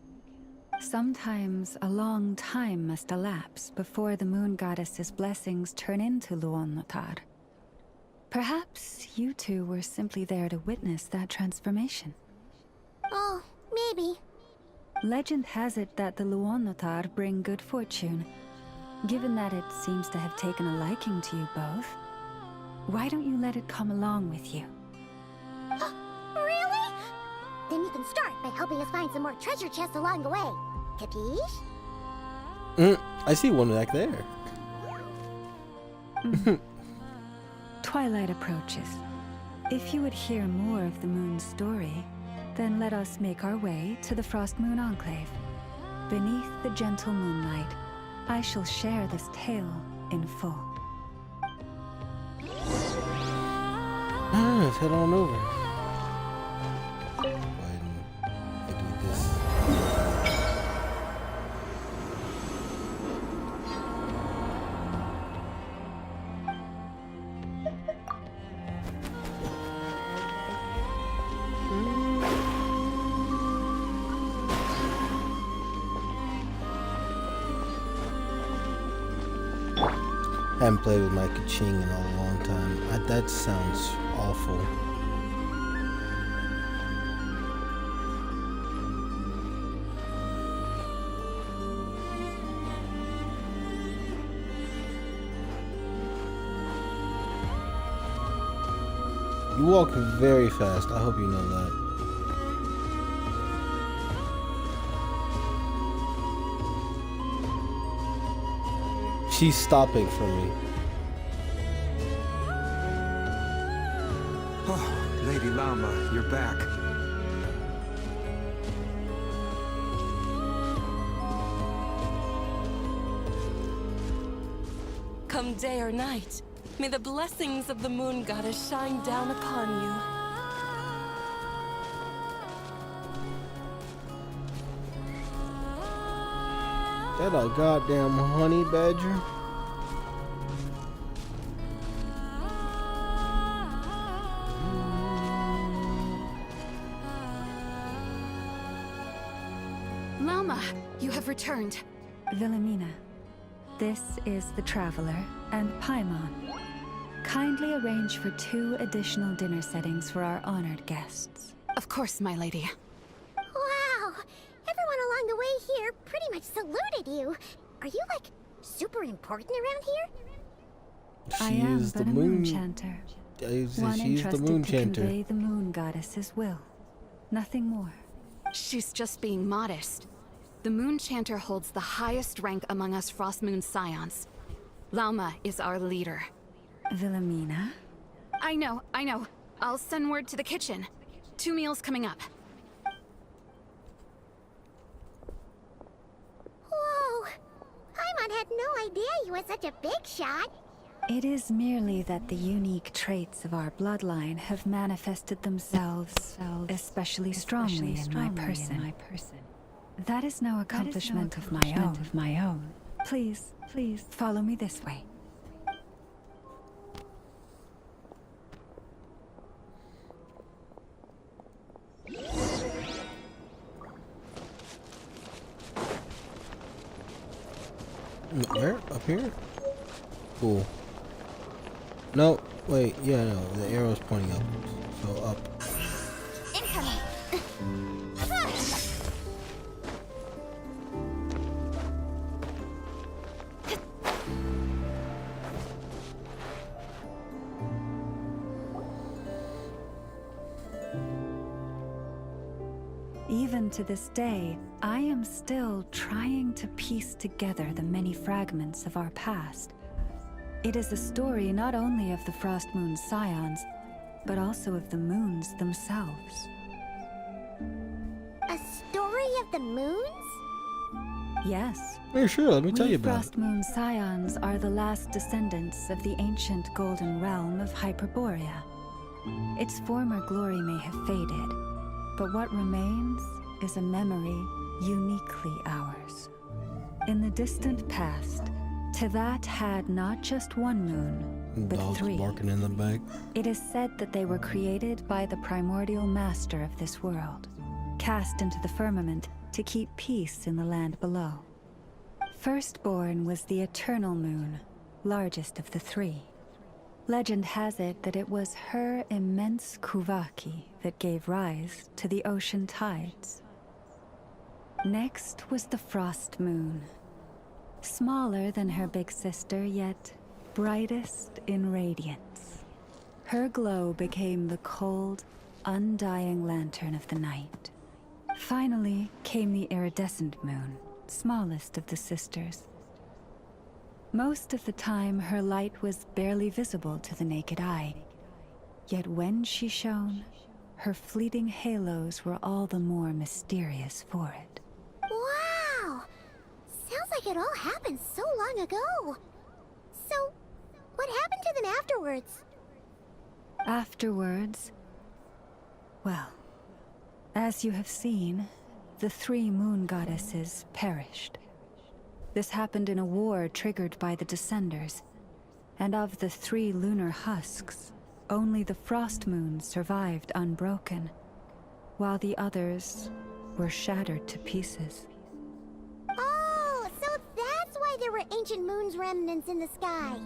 Sometimes a long time must elapse before the moon goddess's blessings turn into Luonnotar. Perhaps you two were simply there to witness that transformation. Oh, maybe. Legend has it that the Luonnotar bring good fortune. Given that it seems to have taken a liking to you both, why don't you let it come along with you? Really? Then you can start by helping us find some more treasure chests along the way. Capiche? I see one back there. Twilight approaches. If you would hear more of the moon's story, then let us make our way to the Frost Moon Enclave. Beneath the gentle moonlight, I shall share this tale in full. Let's head on over. Go ahead and do this. Haven't played with my Kaching in a long time. That sounds awful. You walk very fast. I hope you know that. She's stopping for me. Oh, Lady Lama, you're back. Come day or night, may the blessings of the moon goddess shine down upon you. That a goddamn honey badger? Lama, you have returned. Wilhelmina, this is the Traveler and Paimon. Kindly arrange for 2 additional dinner settings for our honored guests. Of course, my lady. Wow! Everyone along the way here pretty much saluted you. Are you, like, super important around here? I am but a moon chanter. One She's the entrusted moon to chanter. convey the moon goddess's will. Nothing more. She's just being modest. The Moon Chanter holds the highest rank among us Frost Moon Scions. Lauma is our leader. Wilhelmina? I know. I'll send word to the kitchen. 2 meals coming up. Whoa! Paimon had no idea you were such a big shot. It is merely that the unique traits of our bloodline have manifested themselves especially strongly in my person. That is no accomplishment of my own. Please, follow me this way. Where? Up here? Cool. No, wait, yeah, no, the arrow's pointing up. So up. Incoming. Even to this day, I am still trying to piece together the many fragments of our past. It is a story not only of the Frost Moon Scions, but also of the moons themselves. A story of the moons? Yes. Yeah, sure, let me tell you We about Frost Moon Scions are the last descendants of the ancient golden realm of Hyperborea. Its former glory may have faded, but what remains is a memory uniquely ours. In the distant past, Tevat had not just one moon, but Dogs 3. barking in the back. It is said that they were created by the primordial master of this world, cast into the firmament to keep peace in the land below. Firstborn was the eternal moon, largest of the 3. Legend has it that it was her immense Kuvaki that gave rise to the ocean tides. Next was the Frost Moon. Smaller than her big sister, yet brightest in radiance. Her glow became the cold, undying lantern of the night. Finally came the iridescent moon, smallest of the sisters. Most of the time, her light was barely visible to the naked eye. Yet when she shone, her fleeting halos were all the more mysterious for it. Wow! Sounds like it all happened so long ago. So, what happened to them afterwards? Afterwards, well, as you have seen, the 3 moon goddesses perished. This happened in a war triggered by the Descenders, and of the 3 lunar husks, only the Frost Moon survived unbroken, while the others were shattered to pieces. Oh, so that's why there were ancient moon's remnants in the sky.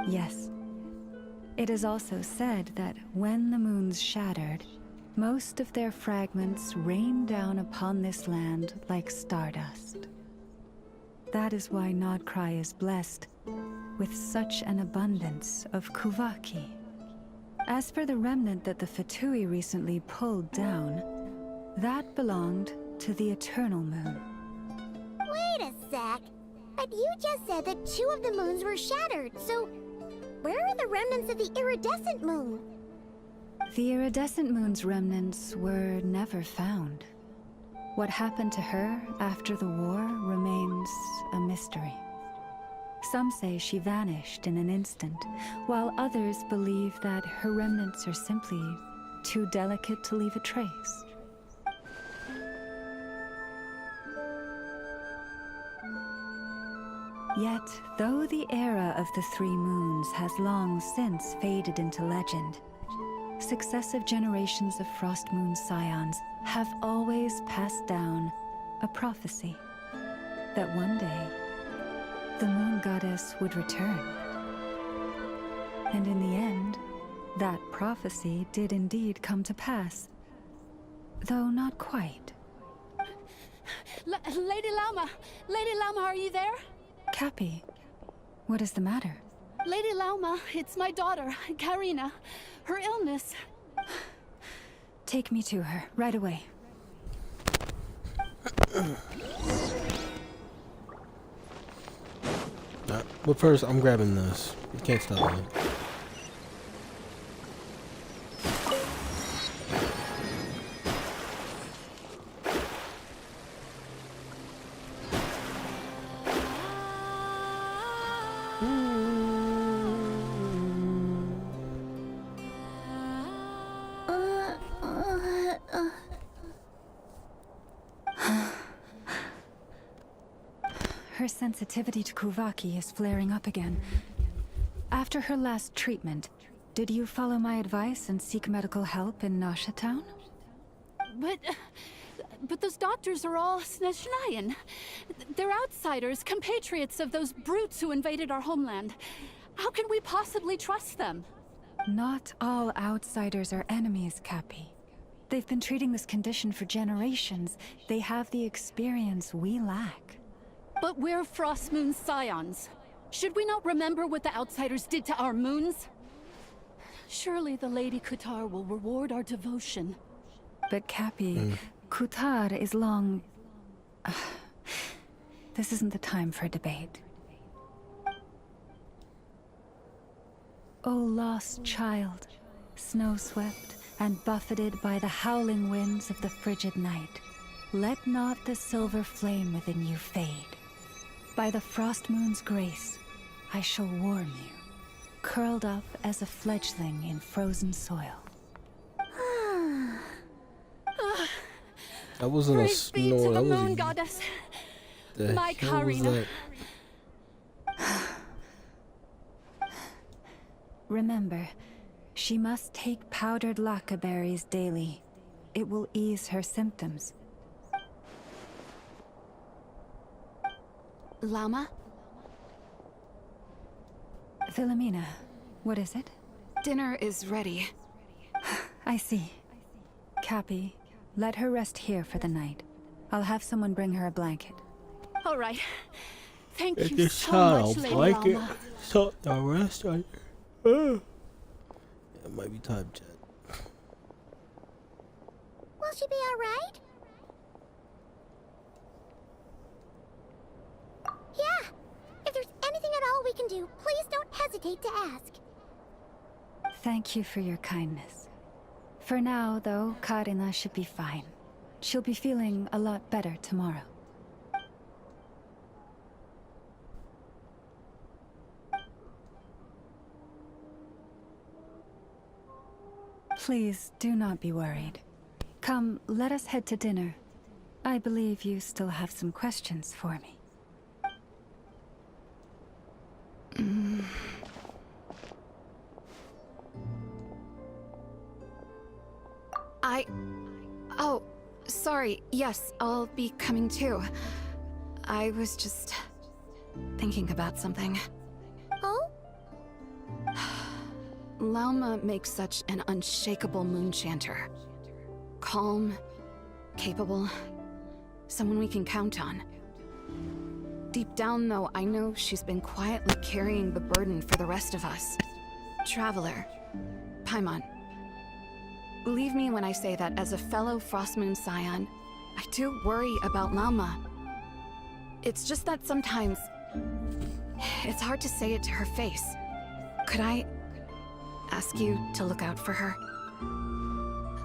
Yes. It is also said that when the moons shattered, most of their fragments rained down upon this land like stardust. That is why Nodcry is blessed with such an abundance of Kuvaki. As for the remnant that the Fatui recently pulled down, that belonged to the Eternal Moon. Wait a sec. But you just said that 2 of the moons were shattered, so where are the remnants of the iridescent moon? The iridescent moon's remnants were never found. What happened to her after the war remains a mystery. Some say she vanished in an instant, while others believe that her remnants are simply too delicate to leave a trace. Yet, though the era of the 3 moons has long since faded into legend, successive generations of Frost Moon Scions have always passed down a prophecy that one day the Moon Goddess would return. And in the end, that prophecy did indeed come to pass, though not quite. Lady Lauma! Lady Lauma, are you there? Cappy, what is the matter? Lady Lauma, it's my daughter, Karina. Her illness. Take me to her, right away. But first, I'm grabbing this. You can't stop me. Her sensitivity to Kuvaki is flaring up again. After her last treatment, did you follow my advice and seek medical help in Nasha Town? But those doctors are all Snezhnayan. They're outsiders, compatriots of those brutes who invaded our homeland. How can we possibly trust them? Not all outsiders are enemies, Cappy. They've been treating this condition for generations. They have the experience we lack. But we're Frost Moon Scions. Should we not remember what the outsiders did to our moons? Surely the Lady Kutar will reward our devotion. But Cappy, Kutar is long... This isn't the time for a debate. O lost child, snow-swept and buffeted by the howling winds of the frigid night, let not the silver flame within you fade. By the Frost Moon's grace, I shall warm you, curled up as a fledgling in frozen soil. That wasn't a snore. That was a... Moon Goddess. My hell was Karina. that? Remember, she must take powdered laka berries daily. It will ease her symptoms. Llama? Philomena, what is it? Dinner is ready. I see. Cappy, let her rest here for the night. I'll have someone bring her a blanket. All right. Thank It you just so sounds much, Lady like it. Llama. So the rest, it might be time, Chad. Will she be alright? Yeah. If there's anything at all we can do, please don't hesitate to ask. Thank you for your kindness. For now, though, Karina should be fine. She'll be feeling a lot better tomorrow. Please, do not be worried. Come, let us head to dinner. I believe you still have some questions for me. Oh, sorry. Yes, I'll be coming too. I was just thinking about something. Oh? Lauma makes such an unshakable moon chanter. Calm, capable, someone we can count on. Deep down, though, I know she's been quietly carrying the burden for the rest of us. Traveler, Paimon, believe me when I say that as a fellow Frostmoon Scion, I do worry about Lauma. It's just that sometimes it's hard to say it to her face. Could I ask you to look out for her?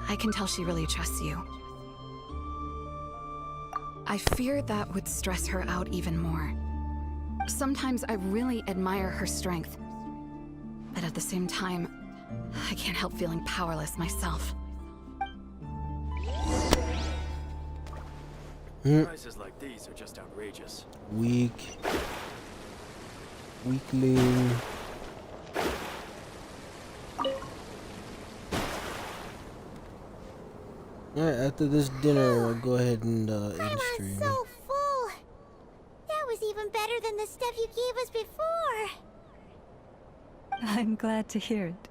I can tell she really trusts you. I fear that would stress her out even more. Sometimes I really admire her strength, but at the same time, I can't help feeling powerless myself. Prices like these are just outrageous. Weakling. Alright, after this dinner, I'll go ahead and end stream. I'm so full. That was even better than the stuff you gave us before. I'm glad to hear it.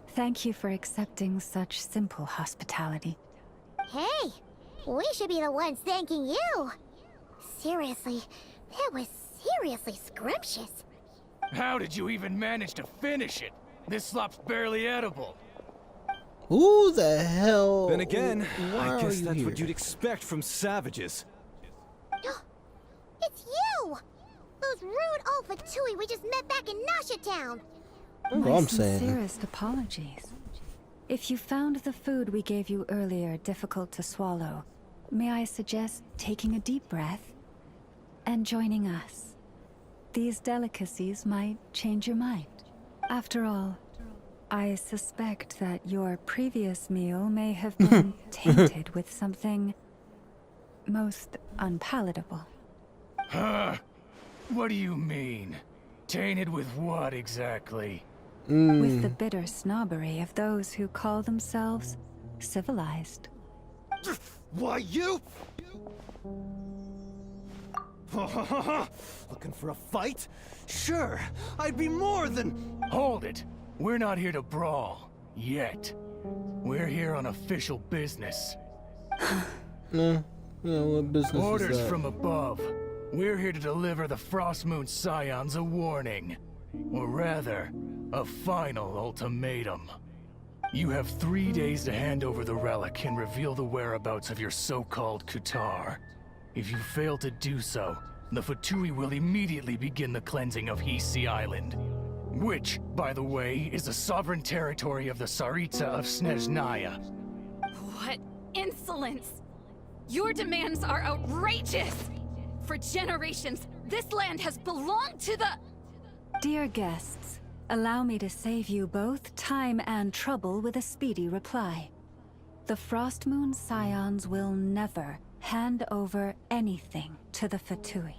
Thank you for accepting such simple hospitality. Hey, we should be the ones thanking you. Seriously, that was seriously scrumptious. How did you even manage to finish it? This slop's barely edible. Who the hell? Then again, why I guess are you that's here? what you'd expect from savages. It's you! Those rude old Fatui we just met back in Nasha Town. That's what My I'm saying. sincerest apologies. If you found the food we gave you earlier difficult to swallow, may I suggest taking a deep breath and joining us? These delicacies might change your mind. After all, I suspect that your previous meal may have been tainted with something most unpalatable. Huh? What do you mean? Tainted with what exactly? With the bitter snobbery of those who call themselves civilized. Why, you? Looking for a fight? Sure, I'd be more than... Hold it! We're not here to brawl. Yet. We're here on official business. No. Yeah, what business Orders is that? from above. We're here to deliver the Frostmoon Scions a warning. Or rather, a final ultimatum. You have 3 days to hand over the relic and reveal the whereabouts of your so-called Kutar. If you fail to do so, the Fatui will immediately begin the cleansing of Hisi Island. Which, by the way, is the sovereign territory of the Tsaritsa of Snezhnaya. What insolence! Your demands are outrageous! For generations, this land has belonged to the... Dear guests, allow me to save you both time and trouble with a speedy reply. The Frostmoon Scions will never hand over anything to the Fatui.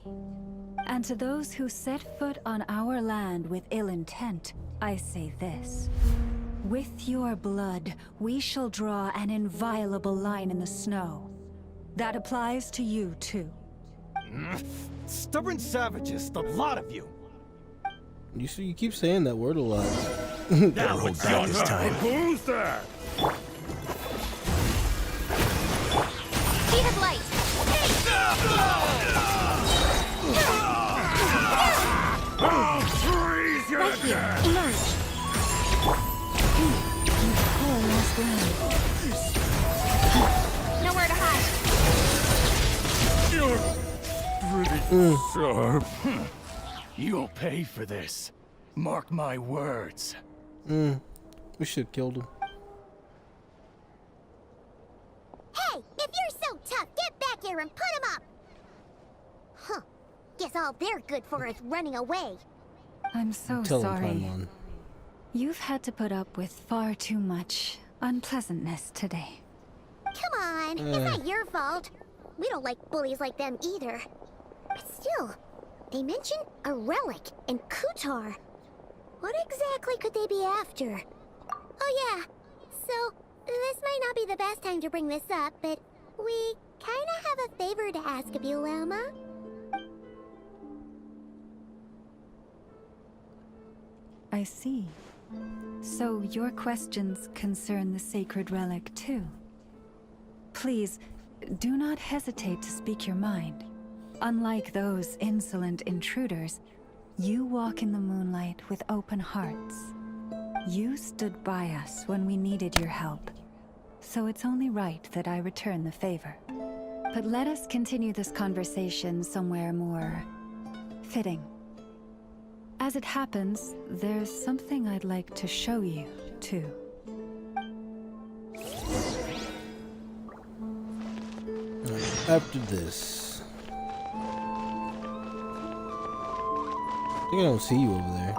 And to those who set foot on our land with ill intent, I say this. With your blood, we shall draw an inviolable line in the snow. That applies to you, too. Stubborn savages, the lot of you. You see, you keep saying that word a lot. Now hold back this time. Who's there? Speed of light! Freeze your death! Poor lost land. Nowhere to hide. You're pretty sharp. You'll pay for this. Mark my words. We should have killed him. Hey, if you're so tough, get back here and put him up! Huh. Guess all they're good for is running away. I'm so Tell him, sorry. Paimon. You've had to put up with far too much unpleasantness today. Come on, it's not your fault. We don't like bullies like them either. But still, they mentioned a relic and Kutar. What exactly could they be after? Oh yeah, so this might not be the best time to bring this up, but we kinda have a favor to ask of you, Lama. I see. So your questions concern the sacred relic too. Please, do not hesitate to speak your mind. Unlike those insolent intruders, you walk in the moonlight with open hearts. You stood by us when we needed your help, so it's only right that I return the favor. But let us continue this conversation somewhere more fitting. As it happens, there's something I'd like to show you, too. After this, I think I don't see you over there.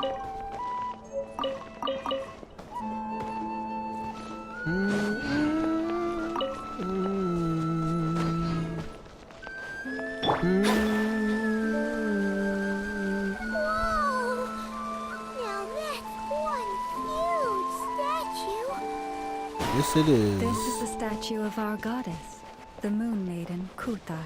Yes, it is. This is the statue of our goddess, the Moon Maiden Kuthar.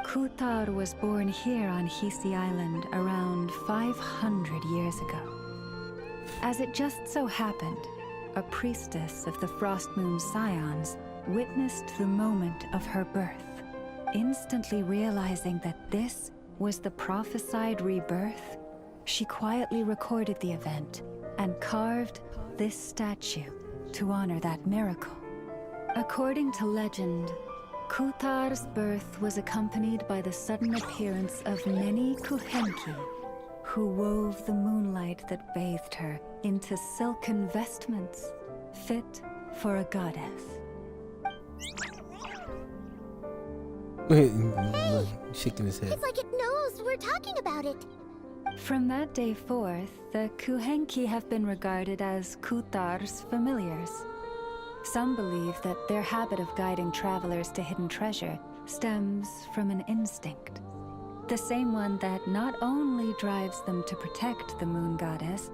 Kuthar was born here on Hisi Island around 500 years ago. As it just so happened, a priestess of the Frost Moon Scions witnessed the moment of her birth. Instantly realizing that this was the prophesied rebirth, she quietly recorded the event and carved this statue to honor that miracle. According to legend, Kuthar's birth was accompanied by the sudden appearance of many Kuhenki, who wove the moonlight that bathed her into silken vestments fit for a goddess. Shaking his head. It's like it knows we're talking about it. From that day forth, the Kuhenki have been regarded as Kuthar's familiars. Some believe that their habit of guiding travelers to hidden treasure stems from an instinct. The same one that not only drives them to protect the moon goddess,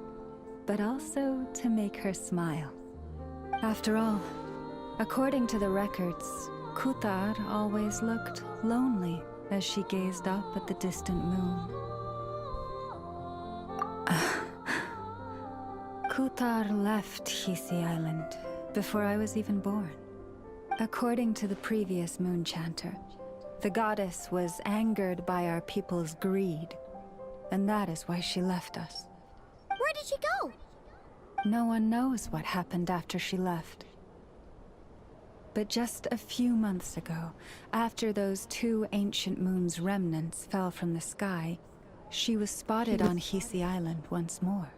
but also to make her smile. After all, according to the records, Kuthar always looked lonely as she gazed up at the distant moon. Kuthar left Hisi Island before I was even born. According to the previous moon chanter, the goddess was angered by our people's greed, and that is why she left us. Where did she go? No one knows what happened after she left. But just a few months ago, after those two ancient moon's remnants fell from the sky, she was spotted on Hisi Island once more.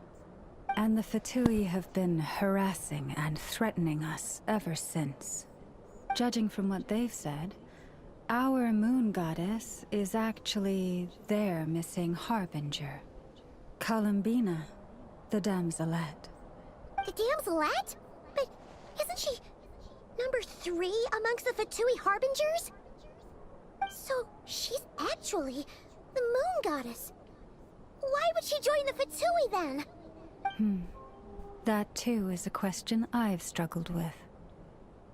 And the Fatui have been harassing and threatening us ever since. Judging from what they've said, our moon goddess is actually their missing harbinger, Columbina, the damselette. The damselette? But isn't she number 3 amongst the Fatui harbingers? So she's actually the moon goddess. Why would she join the Fatui then? That too is a question I've struggled with.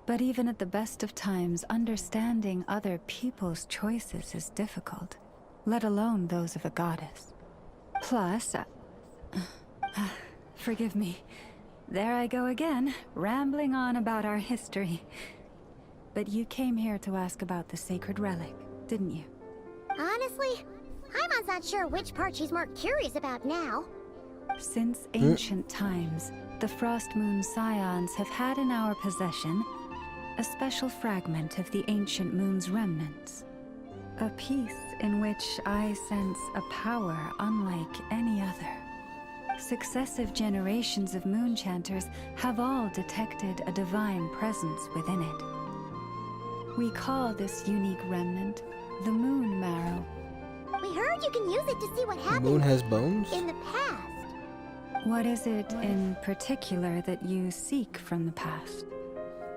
But even at the best of times, understanding other people's choices is difficult, let alone those of a goddess. Plus, forgive me, there I go again, rambling on about our history. But you came here to ask about the sacred relic, didn't you? Honestly, I'm not sure which part she's more curious about now. Since ancient times, the Frost Moon Scions have had in our possession a special fragment of the ancient moon's remnants. A piece in which I sense a power unlike any other. Successive generations of moon chanters have all detected a divine presence within it. We call this unique remnant the Moon Marrow. We heard you can use it to see what happened. The moon has bones? In the past. What is it in particular that you seek from the past?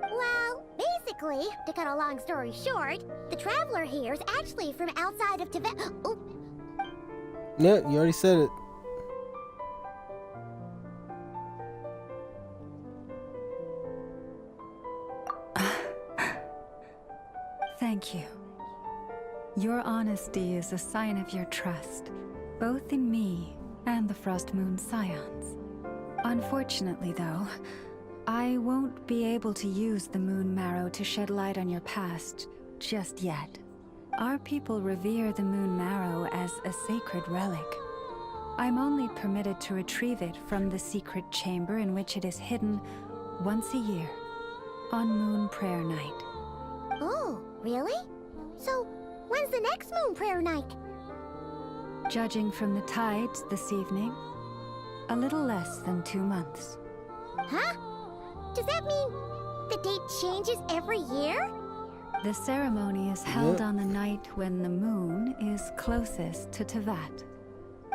Well, basically, Basically, to cut a long story short, the traveler here is actually from outside of Tibet. Oh, Yeah, you already said it. Thank you. Your honesty is a sign of your trust, both in me and the Frost Moon Scions. Unfortunately, though, I won't be able to use the Moon Marrow to shed light on your past just yet. Our people revere the Moon Marrow as a sacred relic. I'm only permitted to retrieve it from the secret chamber in which it is hidden once a year, on Moon Prayer Night. Oh, really? So, when's the next Moon Prayer Night? Judging from the tides this evening, a little less than 2 months. Huh? Does that mean the date changes every year? The ceremony is held on the night when the moon is closest to Tevat.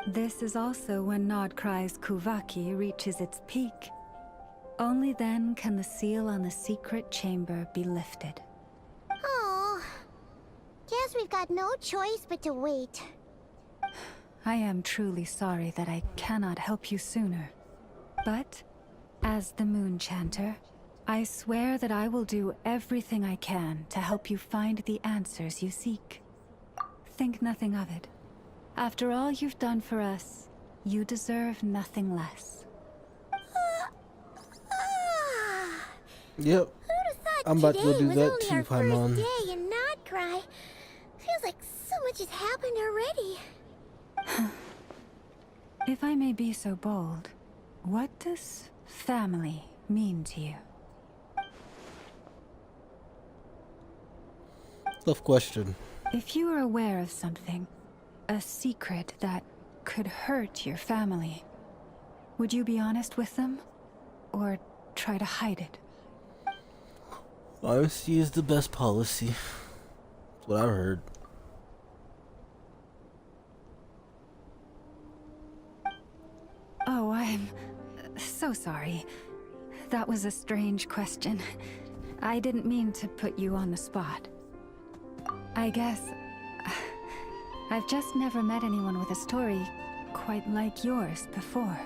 This is also when Nodcry's Kuvaki reaches its peak. Only then can the seal on the secret chamber be lifted. Oh, guess we've got no choice but to wait. I am truly sorry that I cannot help you sooner. But, as the Moon Chanter, I swear that I will do everything I can to help you find the answers you seek. Think nothing of it. After all you've done for us, you deserve nothing less. Yep. I'm about to go do that too, Paimon. Day and not cry. Feels like so much has happened already. If I may be so bold, what does family mean to you? Tough question. If you are aware of something, a secret that could hurt your family, would you be honest with them? Or try to hide it? Honesty is the best policy. That's what I've heard. Oh, I'm so sorry. That was a strange question. I didn't mean to put you on the spot. I guess I've just never met anyone with a story quite like yours before.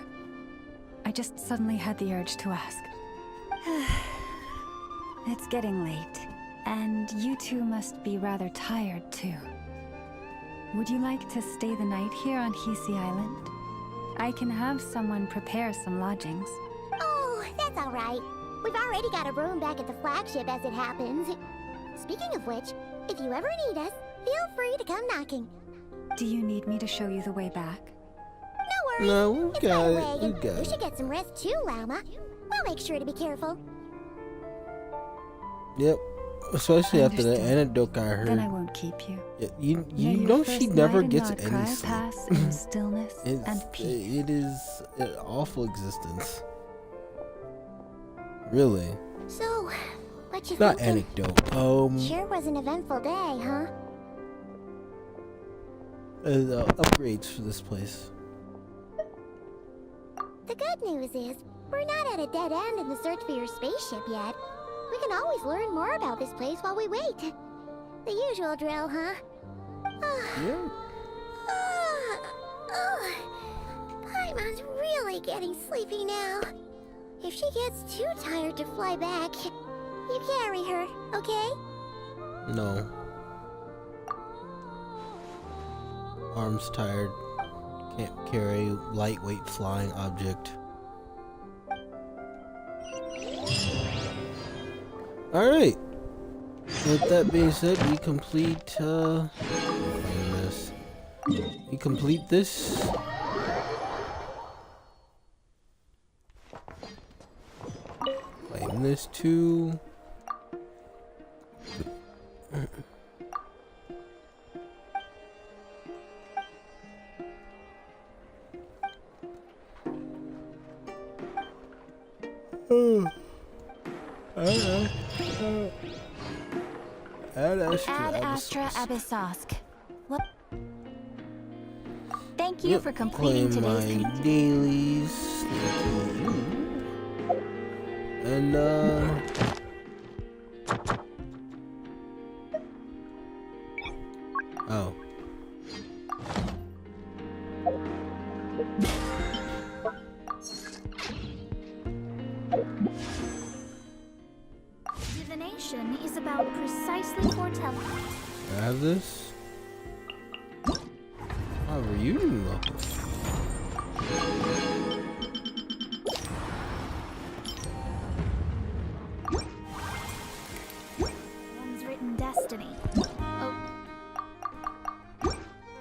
I just suddenly had the urge to ask. It's getting late, and you two must be rather tired too. Would you like to stay the night here on Hisi Island? I can have someone prepare some lodgings. Oh, that's all right. We've already got a room back at the flagship as it happens. Speaking of which, if you ever need us, feel free to come knocking. Do you need me to show you the way back? No worries. No, we it's got my it. way, We and got you it. should get some rest too, Lama. We'll make sure to be careful. Yep. Especially after the Understood. anecdote I heard. Then I won't keep you. Yeah, you May your know first she never night in gets Nodcry any sleep. pass in stillness It's, and peace. it is an awful existence. Really. So, what you Not thinking? anecdote. Sure was an eventful day, huh? Upgrades for this place. The good news is, we're not at a dead end in the search for your spaceship yet. We can always learn more about this place while we wait. The usual drill, huh? Yeah. Paimon's really getting sleepy now. If she gets too tired to fly back, you carry her, okay? No. Arms tired. Can't carry lightweight flying object. Alright. With that being said, we complete this. We complete this. Claim this too. Ad Astra Abyssosk. What? Thank you for completing today's. My dailies. And Oh. Divination is about precisely foretelling. I have this? Oh, reunion level. One's written destiny. Oh. For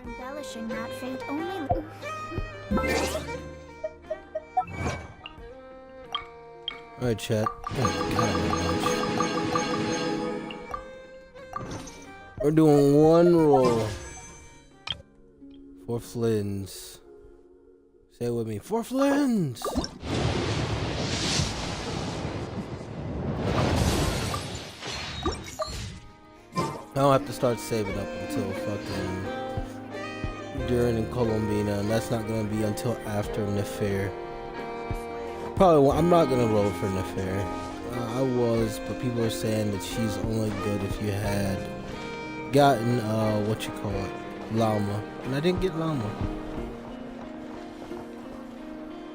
embellishing that fate only. Alright, chat. Oh, God, we're doing one roll. 4 flins. Say it with me. 4 flins! I don't have to start saving up until fucking during Colombina, and that's not gonna be until after Nefair. Probably won't. I'm not gonna roll for Nefair. I was, but people are saying that she's only good if you had gotten what you call it, Llama, and I didn't get Llama.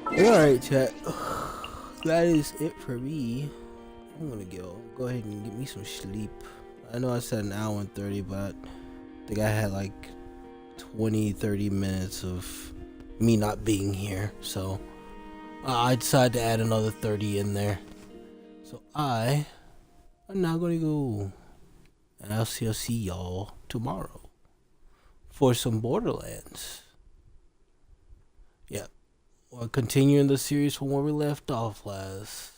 Alright, chat. That is it for me. I'm gonna go ahead and get me some sleep. I know I said an hour and 30, but I think I had like 20-30 minutes of me not being here, so I decided to add another 30 in there. So I'm now gonna go, and I'll see y'all tomorrow for some Borderlands. Yeah, we're continuing the series from where we left off last.